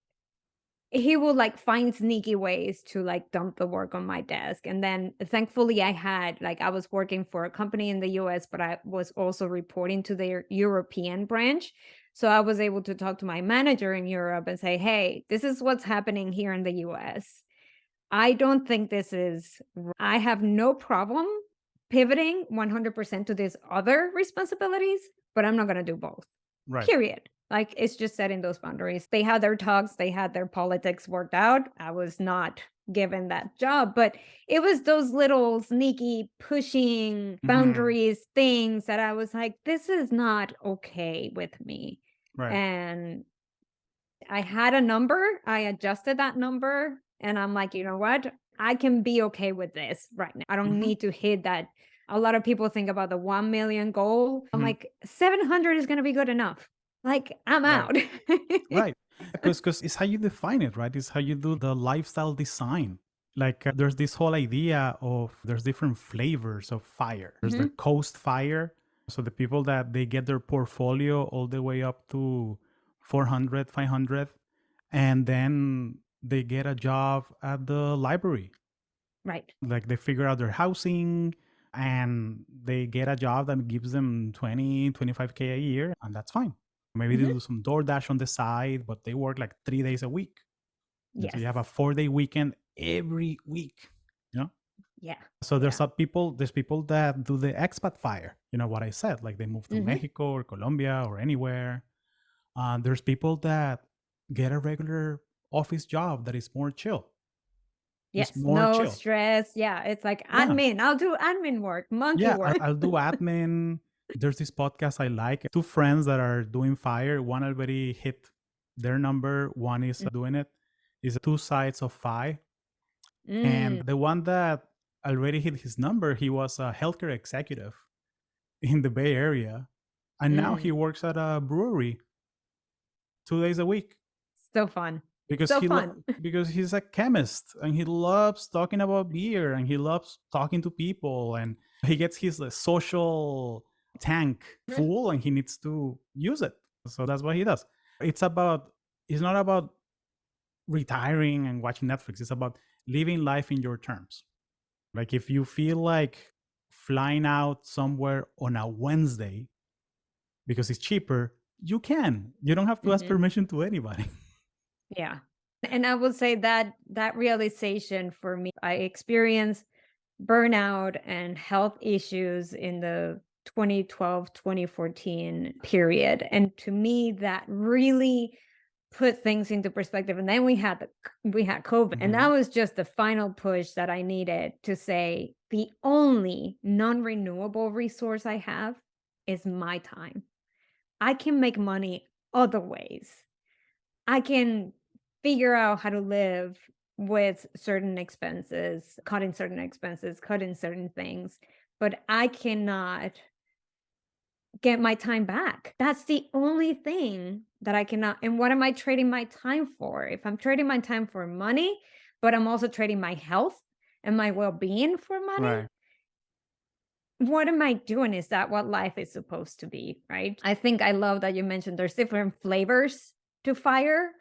he will like find sneaky ways to like dump the work on my desk. And then thankfully I was working for a company in the US, but I was also reporting to their European branch. So I was able to talk to my manager in Europe and say, hey, this is what's happening here in the US. I don't think I have no problem pivoting 100% to these other responsibilities, but I'm not going to do both. Right. Period. Like, it's just setting those boundaries. They had their talks, they had their politics worked out. I was not given that job. But it was those little sneaky pushing Hmm. boundaries things that I was like, this is not okay with me. Right. And I had a number, I adjusted that number, and I'm like, you know what? I can be okay with this right now. I don't Hmm. need to hit that. A lot of people think about the 1 million goal. I'm Hmm. like, 700 is going to be good enough. Like, I'm Right. out. Right. Because it's how you define it, right? It's how you do the lifestyle design. Like there's this whole idea of there's different flavors of fire. There's the Mhm. CoastFIRE. So the people that they get their portfolio all the way up to 400, 500, and then they get a job at the library. Right. Like they figure out their housing and they get a job that gives them 20, 25K a year, and that's fine. Maybe they Mhm. do some DoorDash on the side, but they work like 3 days a week. And so Yes. you have a 4 day weekend every week, you know? Yeah. So Yeah. there's people that do the expat fire, you know what I said, like they move to Mhm. Mexico or Colombia or anywhere. There's people that get a regular office job that is more chill, just Yes. more No chill. stress. Yeah. It's like Yeah. admin. I'll do admin work, monkey Yeah, work. I'll do admin. There's this podcast I like. Two friends that are doing fire. One already hit their number. One is doing it. Is two sides of FI. And Mm. the one that already hit his number, he was a healthcare executive in the Bay Area. And now he Mm. works at a brewery 2 days a week So fun. because So fun. because he's a chemist and he loves talking about beer and he loves talking to people and he gets his social tank full and he needs to use it. So that's what he does. It's about it's not about retiring and watching Netflix. It's about living life in your terms. Like if you feel like flying out somewhere on a Wednesday because it's cheaper, you can. You don't have to ask Mhm. permission to anybody. Yeah. And I would say that that realization for me, I experienced burnout and health issues in the 2012, 2014 period. And to me, that really put things into perspective. And then we had COVID. And that Mhm. was just the final push that I needed to say the only non-renewable resource I have is my time. I can make money other ways. I can figure out how to live with certain expenses, cutting certain things, but I cannot get my time back. That's the only thing that I cannot. And what am I trading my time for? If I'm trading my time for money, but I'm also trading my health and my well being for money, Right. what am I doing? Is that what life is supposed to be? Right. I think I love that you mentioned there's different flavors to fire.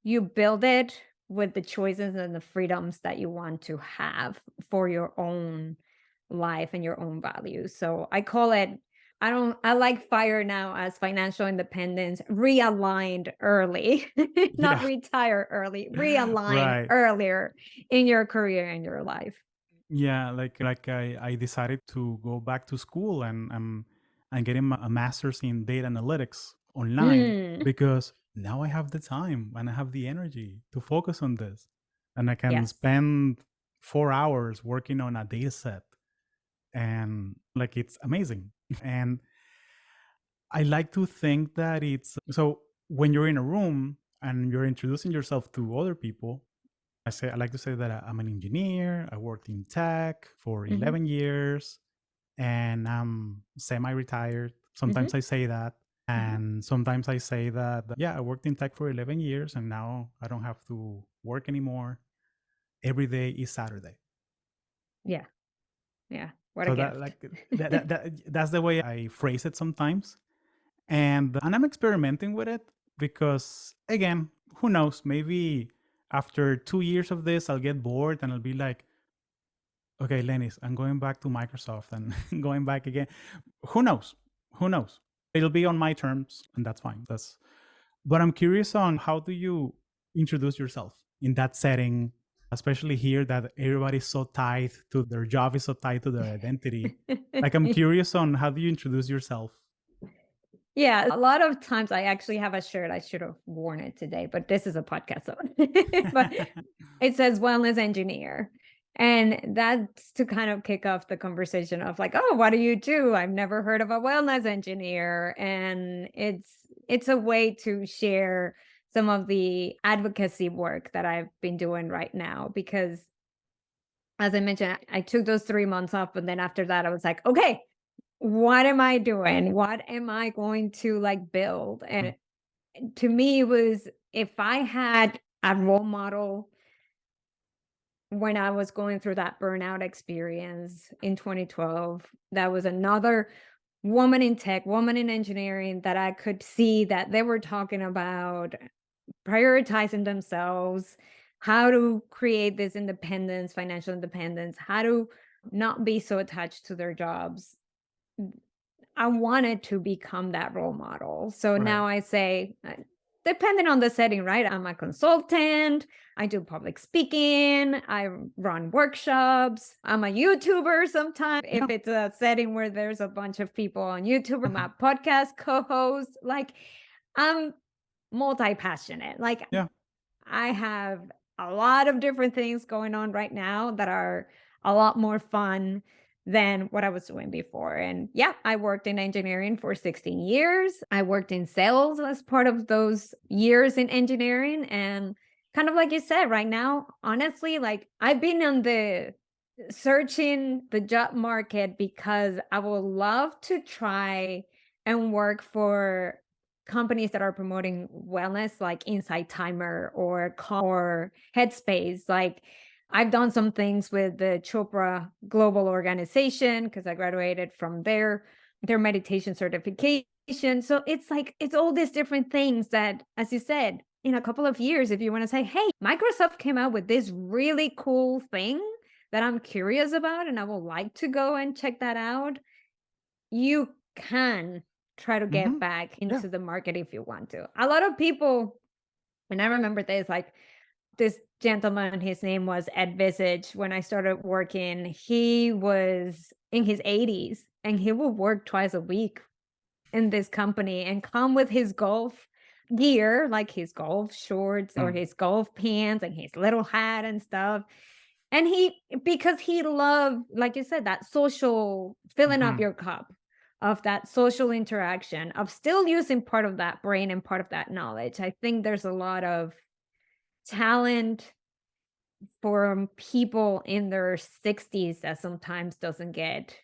You build it with the choices and the freedoms that you want to have for your own life and your own values. So I call it, I like fire now as financial independence realigned early, not Yeah. retire early, realigned Right. earlier in your career and your life. Yeah, like I decided to go back to school and I'm getting a master's in data analytics online Mm, because now I have the time and I have the energy to focus on this. And I can yes. spend 4 hours working on a data set and like it's amazing. And I like to think that it's so when you're in a room and you're introducing yourself to other people, I like to say that I'm an engineer. I worked in tech for Hmm. 11 years and I'm semi-retired. Hmm. Sometimes I say that. And sometimes I say that, yeah, I worked in tech for 11 years and now I don't have to work anymore. Every day is Saturday. Yeah. Yeah. What a So that gift. like that's the way I phrase it sometimes. And I'm experimenting with it because again, who knows, maybe after 2 years of this I'll get bored and I'll be like, okay, Lennis, I'm going back to Microsoft and going back again. Who knows? Who knows? It'll be on my terms, and that's fine. That's. But I'm curious on how do you introduce yourself in that setting, especially here that everybody's so tied to their job is so tied to their identity. Like I'm curious on how do you introduce yourself? Yeah, a lot of times I actually have a shirt. I should have worn it today, but this is a podcast, so but it says wellness engineer. And that's to kind of kick off the conversation of like, oh, what do you do? I've never heard of a wellness engineer. And it's a way to share some of the advocacy work that I've been doing right now because as I mentioned, I took those 3 months off, but then after that I was like, okay, what am I doing? What am I going to like build? And to me, it was if I had a role model when I was going through that burnout experience in 2012, that was another woman in tech, woman in engineering that I could see that they were talking about prioritizing themselves, how to create this independence, financial independence, how to not be so attached to their jobs. I wanted to become that role model. So Right. now I say, depending on the setting, right? I'm a consultant. I do public speaking. I run workshops. I'm a YouTuber sometimes. Yeah. If it's a setting where there's a bunch of people on YouTube, I'm a podcast co host. Like, I'm multi passionate. Like, Yeah. I have a lot of different things going on right now that are a lot more fun than what I was doing before. And yeah, I worked in engineering for 16 years. I worked in sales as part of those years in engineering. And kind of like you said, right now, honestly, like I've been on the searching the job market because I would love to try and work for companies that are promoting wellness like Inside Timer or or Headspace. Like I've done some things with the Chopra Global Organization because I graduated from their meditation certification. So it's like it's all these different things that, as you said, in a couple of years, if you want to say, hey, Microsoft came out with this really cool thing that I'm curious about and I would like to go and check that out, you can try to get Hmm. back Yeah. into the market if you want to. A lot of people, and I remember this, like this gentleman, his name was Ed Visage. When I started working, he was in his 80s and he would work twice a week in this company and come with his golf gear, like his golf shorts or Mm. his golf pants and his little hat and stuff. And because he loved, like you said, that social filling up Hmm. your cup of that social interaction, of still using part of that brain and part of that knowledge. I think there's a lot of talent for people in their 60s that sometimes doesn't get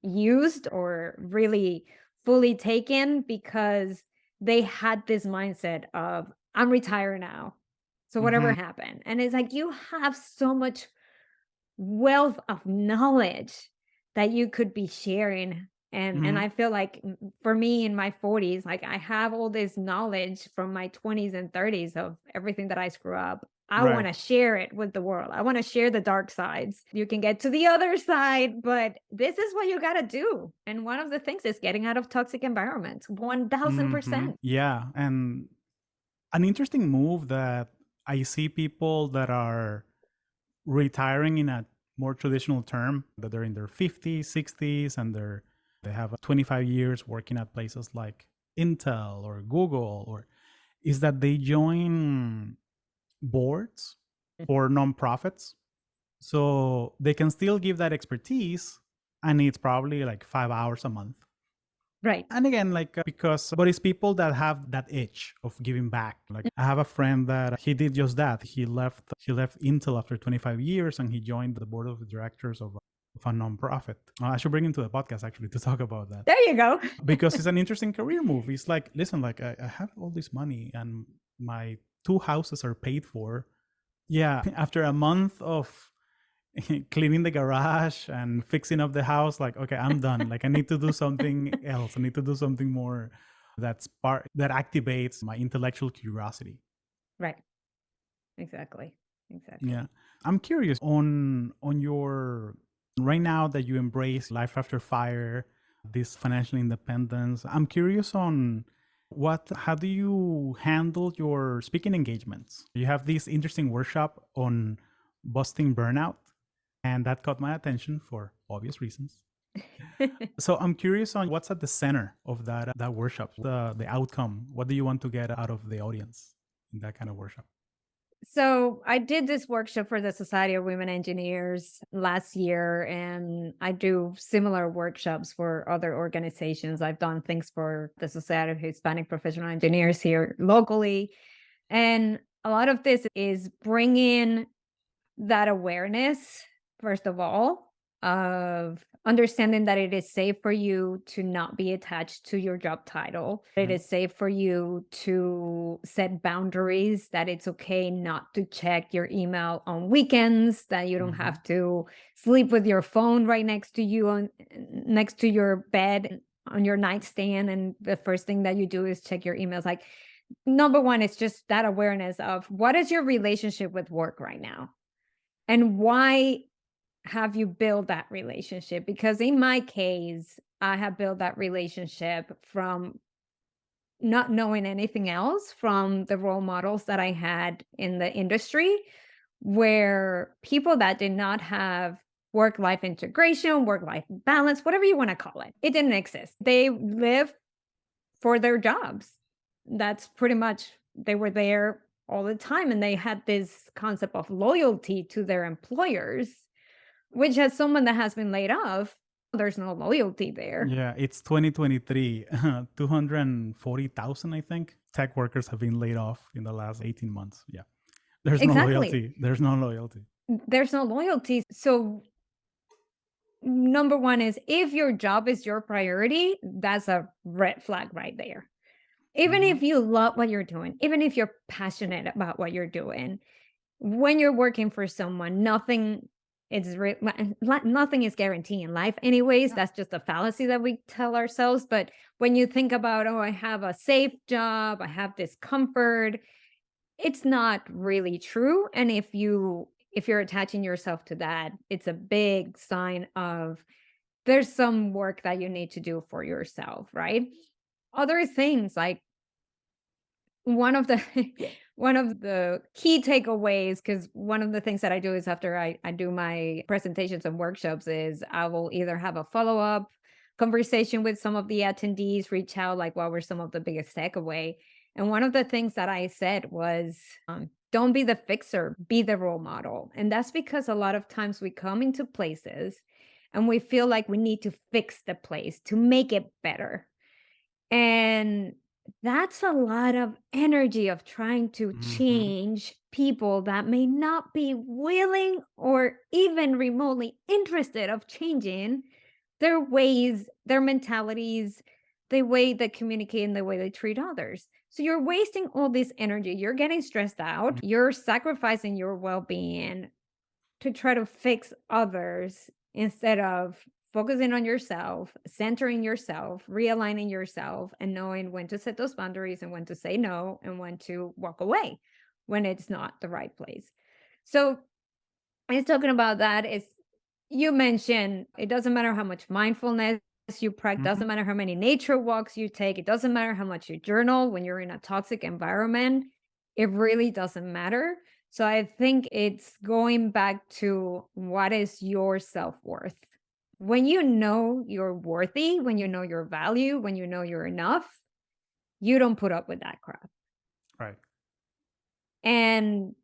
used or really fully taken because they had this mindset of, I'm retired now. So whatever Hmm. happened. And it's like you have so much wealth of knowledge that you could be sharing. And Hmm. I feel like for me in my 40s, like I have all this knowledge from my 20s and 30s of everything that I screw up. I want Right. to share it with the world. I want to share the dark sides. You can get to the other side, but this is what you got to do. And one of the things is getting out of toxic environments. Hmm. 1000%. Yeah. And an interesting move that I see people that are retiring in a more traditional term, that they're in their 50s, 60s, and they have 25 years working at places like Intel or Google, or is that they join boards for nonprofits. So they can still give that expertise, and it's probably like 5 hours a month. Right. And again, like because, but it's people that have that itch of giving back. Like I have a friend that he did just that. He left Intel after 25 years, and he joined the board of directors of a nonprofit. I should bring him to the podcast actually to talk about that, There you go. because it's an interesting career move. It's like, listen, like I have all this money and my 2 houses are paid for. Yeah, after a month of cleaning the garage and fixing up the house, like, okay, I'm done. Like I need to do something else. I need to do something more that activates my intellectual curiosity. Right. Exactly. Exactly. Yeah. I'm curious on your, right now that you embrace life after fire, this financial independence. I'm curious on how do you handle your speaking engagements? You have this interesting workshop on busting burnout, and that caught my attention for obvious reasons. So I'm curious on what's at the center of that workshop, the outcome. What do you want to get out of the audience in that kind of workshop? So I did this workshop for the Society of Women Engineers last year, and I do similar workshops for other organizations. I've done things for the Society of Hispanic Professional Engineers here locally. And a lot of this is bringing that awareness, first of all, of understanding that it is safe for you to not be attached to your job title. It Mhm. is safe for you to set boundaries, that it's okay not to check your email on weekends, that you don't Mhm. have to sleep with your phone right next to you on next to your bed on your nightstand, and the first thing that you do is check your emails. Like, number one, it's just that awareness of what is your relationship with work right now? And why have you built that relationship? Because in my case, I have built that relationship from not knowing anything else, from the role models that I had in the industry, where people that did not have work life integration, work life balance, whatever you want to call it, it didn't exist. They live for their jobs. That's pretty much, they were there all the time. And they had this concept of loyalty to their employers, which, as someone that has been laid off, there's no loyalty there. Yeah, it's 2023. 240,000, I think, tech workers have been laid off in the last 18 months. Yeah. There's no Exactly. loyalty. There's no loyalty. There's no loyalty. So, number one is, if your job is your priority, that's a red flag right there. Even Mhm. if you love what you're doing, even if you're passionate about what you're doing, when you're working for someone, nothing is guaranteed in life anyways. Yeah. That's just a fallacy that we tell ourselves. But when you think about, oh, I have a safe job, I have this comfort, it's not really true. And if you're attaching yourself to that, it's a big sign of there's some work that you need to do for yourself, right? Other things, like, one of the one of the key takeaways, because one of the things that I do is, after I do my presentations and workshops, is I will either have a follow-up conversation with some of the attendees, reach out, like, what were some of the biggest takeaway. And one of the things that I said was, don't be the fixer, be the role model. And that's because a lot of times we come into places and we feel like we need to fix the place to make it better, and that's a lot of energy of trying to Mhm. change people that may not be willing or even remotely interested of changing their ways, their mentalities, the way they communicate and the way they treat others. So you're wasting all this energy. You're getting stressed out. You're sacrificing your well-being to try to fix others instead of focusing on yourself, centering yourself, realigning yourself, and knowing when to set those boundaries and when to say no and when to walk away when it's not the right place. So, it's talking about that is, you mentioned it doesn't matter how much mindfulness you practice, doesn't Mhm. matter how many nature walks you take, it doesn't matter how much you journal when you're in a toxic environment. It really doesn't matter. So I think it's going back to, what is your self-worth? When you know you're worthy, when you know your value, when you know you're enough, you don't put up with that crap. Right. And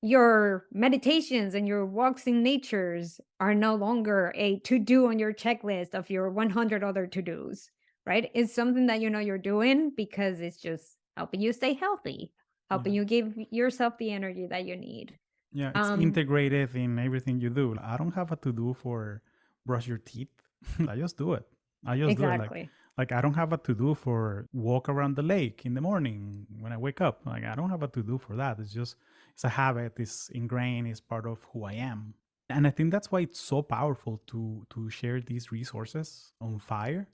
your meditations and your walks in natures are no longer a to do on your checklist of your 100 other to dos, right? It's something that you know you're doing because it's just helping you stay healthy, helping Yeah. you give yourself the energy that you need. Yeah, it's Um, integrated in everything you do. I don't have a to do for brush your teeth. I just do it. I just do it. exactly. Like I don't have a to do for walk around the lake in the morning when I wake up. Like I don't have a to do for that. It's a habit. It's ingrained. It's part of who I am. And I think that's why it's so powerful to share these resources on Fire,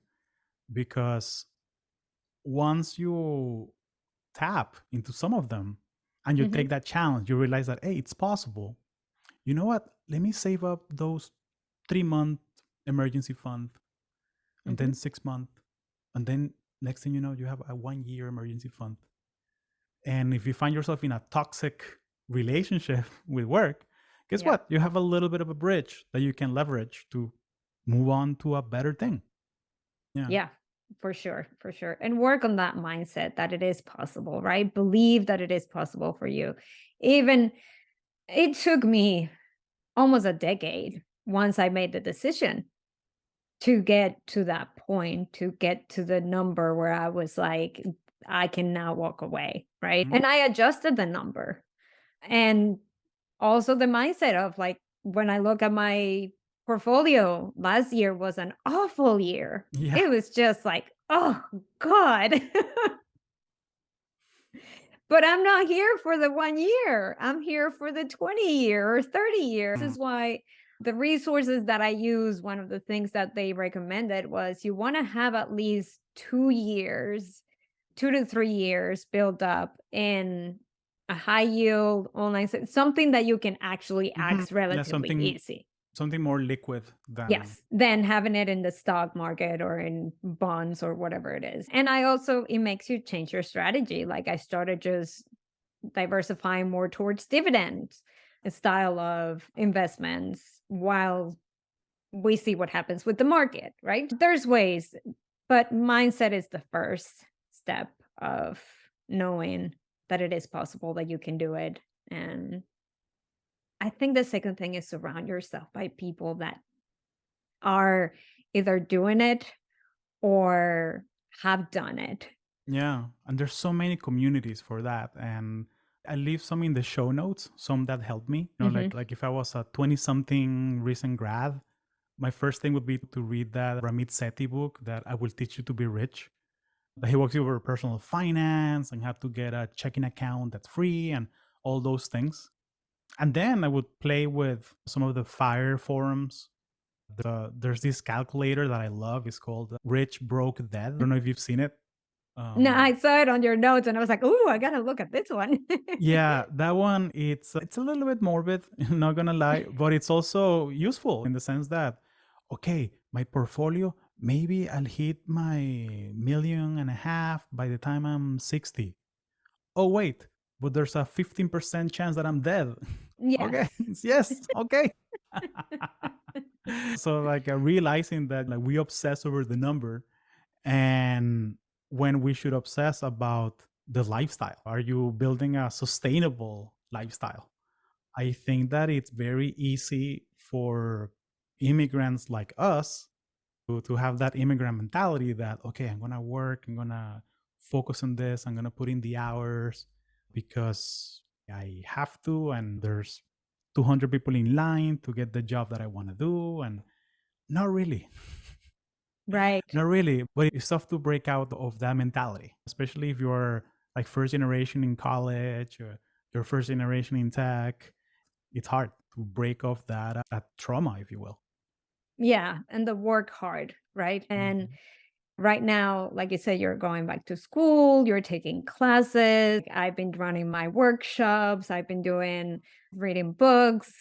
because once you tap into some of them and you take Hmm. that challenge, you realize that hey, it's possible. You know what? Let me save up those 3 month emergency fund, and then Hmm. 6 month, and then next thing you know, you have a 1 year emergency fund. And if you find yourself in a toxic relationship with work, guess Yeah. what? You have a little bit of a bridge that you can leverage to move on to a better thing. Yeah. Yeah, for sure, for sure. And work on that mindset that it is possible, right? Believe that it is possible for you. Even it took me almost a decade once I made the decision to get to that point, to get to the number where I was like, I can now walk away, right? Mhm. And I adjusted the number. And also the mindset of like, when I look at my portfolio, last year was an awful year. Yeah. It was just like, oh God. But I'm not here for the 1 year. I'm here for the 20 year or 30 years. This Mm. is why the resources that I use, one of the things that they recommended was you want to have at least 2 years, 2 to 3 years built up in a high yield online, something that you can actually Mhm. access Yeah, relatively easy. something more liquid than. Yes, than having it in the stock market or in bonds or whatever it is. And I also, it makes you change your strategy. Like I started just diversifying more towards dividends, a style of investments while we see what happens with the market, right? There's ways, but mindset is the first step of knowing that it is possible that you can do it. And I think the second thing is surround yourself by people that are either doing it or have done it. Yeah, and there's so many communities for that, and I leave some in the show notes, some that helped me. Mhm. Like if I was a 20-something recent grad, my first thing would be to read that Ramit Sethi book, that I Will Teach You to Be Rich. He walks you over personal finance and how to get a checking account that's free and all those things. And then I would play with some of the FIRE forums. There's this calculator that I love. It's called Rich Broke Dead. I don't know if you've seen it. No, Um, I saw it on your notes and I was like, "Ooh, I gotta look at this one." yeah, that one, it's a little bit morbid, not gonna lie, but it's also useful in the sense that, okay, my portfolio, maybe I'll hit my 1.5 million by the time I'm 60. Oh wait, but there's a 15% chance that I'm dead. Okay, Yes. yes, okay. So like realizing that like we obsess over the number, and when we should obsess about the lifestyle. Are you building a sustainable lifestyle? I think that it's very easy for immigrants like us to have that immigrant mentality that, okay, I'm gonna work, I'm gonna focus on this, I'm gonna put in the hours because I have to, and there's 200 people in line to get the job that I want to do. And not really. Right. Not really, but it's tough to break out of that mentality, especially if you're like first generation in college or your first generation in tech. It's hard to break off that trauma, if you will. Yeah, and the work hard, right? And Mhm. right now, like you said, you're going back to school, you're taking classes. I've been running my workshops, I've been doing reading books,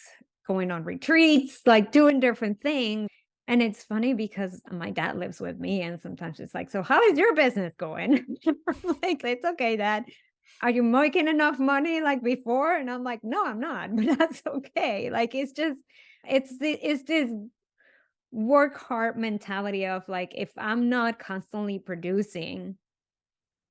going on retreats, like doing different things. And it's funny because my dad lives with me, and sometimes it's like, "So, how is your business going?" Like, it's okay, Dad. Are you making enough money like before? And I'm like, "No, I'm not," but that's okay. Like, it's just, it's this work hard mentality of like, if I'm not constantly producing,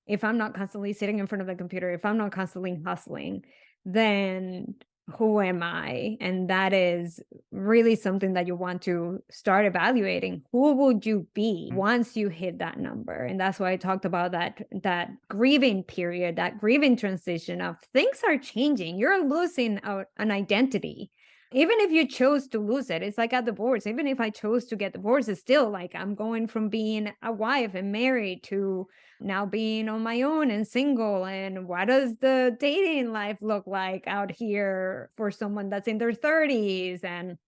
if I'm not constantly sitting in front of the computer, if I'm not constantly hustling, then who am I? And that is really something that you want to start evaluating. Who would you be once you hit that number? And that's why I talked about that grieving period, that grieving transition of things are changing. You're losing an identity. Even if you chose to lose it, it's like a divorce. Even if I chose to get divorced, it's still like I'm going from being a wife and married to now being on my own and single. And what does the dating life look like out here for someone that's in their 30s? And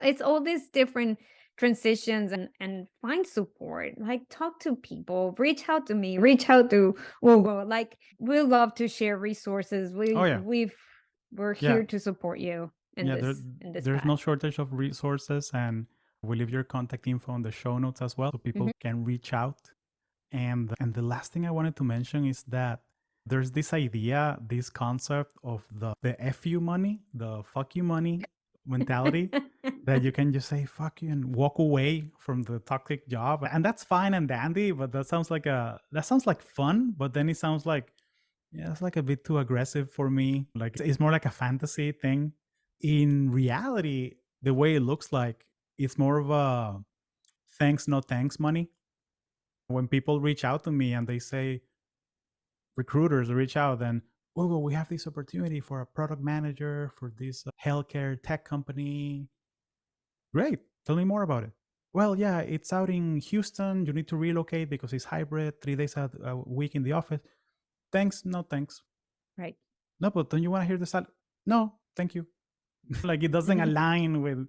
it's all these different transitions, and find support, like talk to people, reach out to me, reach out to Hugo. Like we love to share resources. Oh yeah, We're yeah, here to support you yeah. in this There's path. no shortage of resources, and we leave your contact info in the show notes as well, so people Mhm. can reach out. And the last thing I wanted to mention is that there's this idea, this concept of the fu money, the fuck you money. mentality that you can just say fuck you and walk away from the toxic job, and that's fine and dandy, but that sounds like fun, but then it sounds like, yeah, it's like a bit too aggressive for me. Like it's more like a fantasy thing. In reality, the way it looks like, it's more of a thanks no thanks money. When people reach out to me and they say, recruiters reach out and, oh, well, we have this opportunity for a product manager for this healthcare tech company. Great. Tell me more about it. Well, yeah, it's out in Houston. You need to relocate because it's hybrid, 3 days a week in the office. Thanks. No, thanks. Right. No, but don't you want to hear the salary? No, thank you. Like it doesn't align with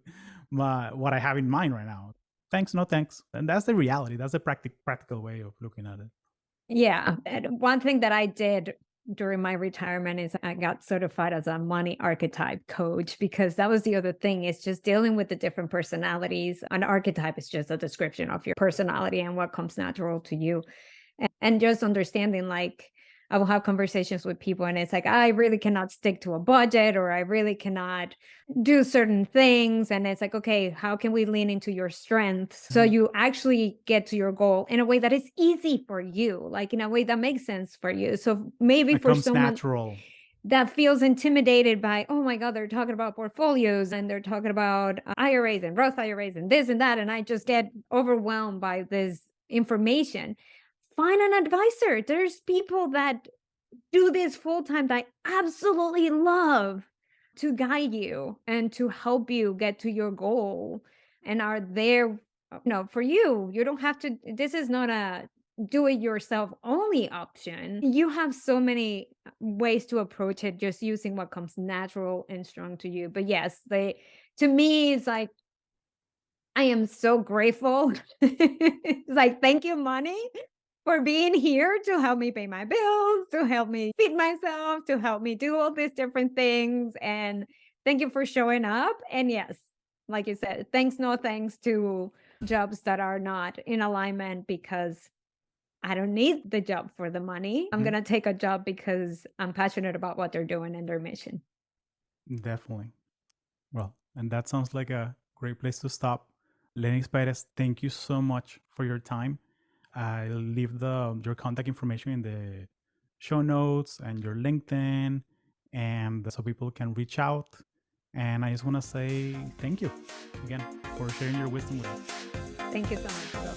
what I have in mind right now. Thanks. No, thanks. And that's the reality. That's the practical way of looking at it. Yeah. And one thing that I did during my retirement is I got certified as a money archetype coach, because that was the other thing. It's just dealing with the different personalities. An archetype is just a description of your personality and what comes natural to you. And just understanding, like, I will have conversations with people and it's like, I really cannot stick to a budget, or I really cannot do certain things. And it's like, okay, how can we lean into your strengths so you actually get to your goal in a way that is easy for you, like in a way that makes sense for you? So maybe It for comes someone natural. that feels intimidated by, oh my God, they're talking about portfolios and they're talking about IRAs and Roth IRAs and this and that, and I just get overwhelmed by this information. Find an advisor. There's people that do this full time that I absolutely love to guide you and to help you get to your goal and are there, for you. You don't have to, this is not a do it yourself only option. You have so many ways to approach it, just using what comes natural and strong to you. But yes, to me, it's like, I am so grateful. It's like, thank you, money, for being here to help me pay my bills, to help me feed myself, to help me do all these different things. And thank you for showing up. And yes, like you said, thanks, no thanks to jobs that are not in alignment, because I don't need the job for the money. I'm going to take a job because I'm passionate about what they're doing and their mission. Definitely. Well, and that sounds like a great place to stop. Lennis Perez, thank you so much for your time. I'll leave your contact information in the show notes and your LinkedIn, and so people can reach out. And I just want to say thank you again for sharing your wisdom with us. Thank you so much.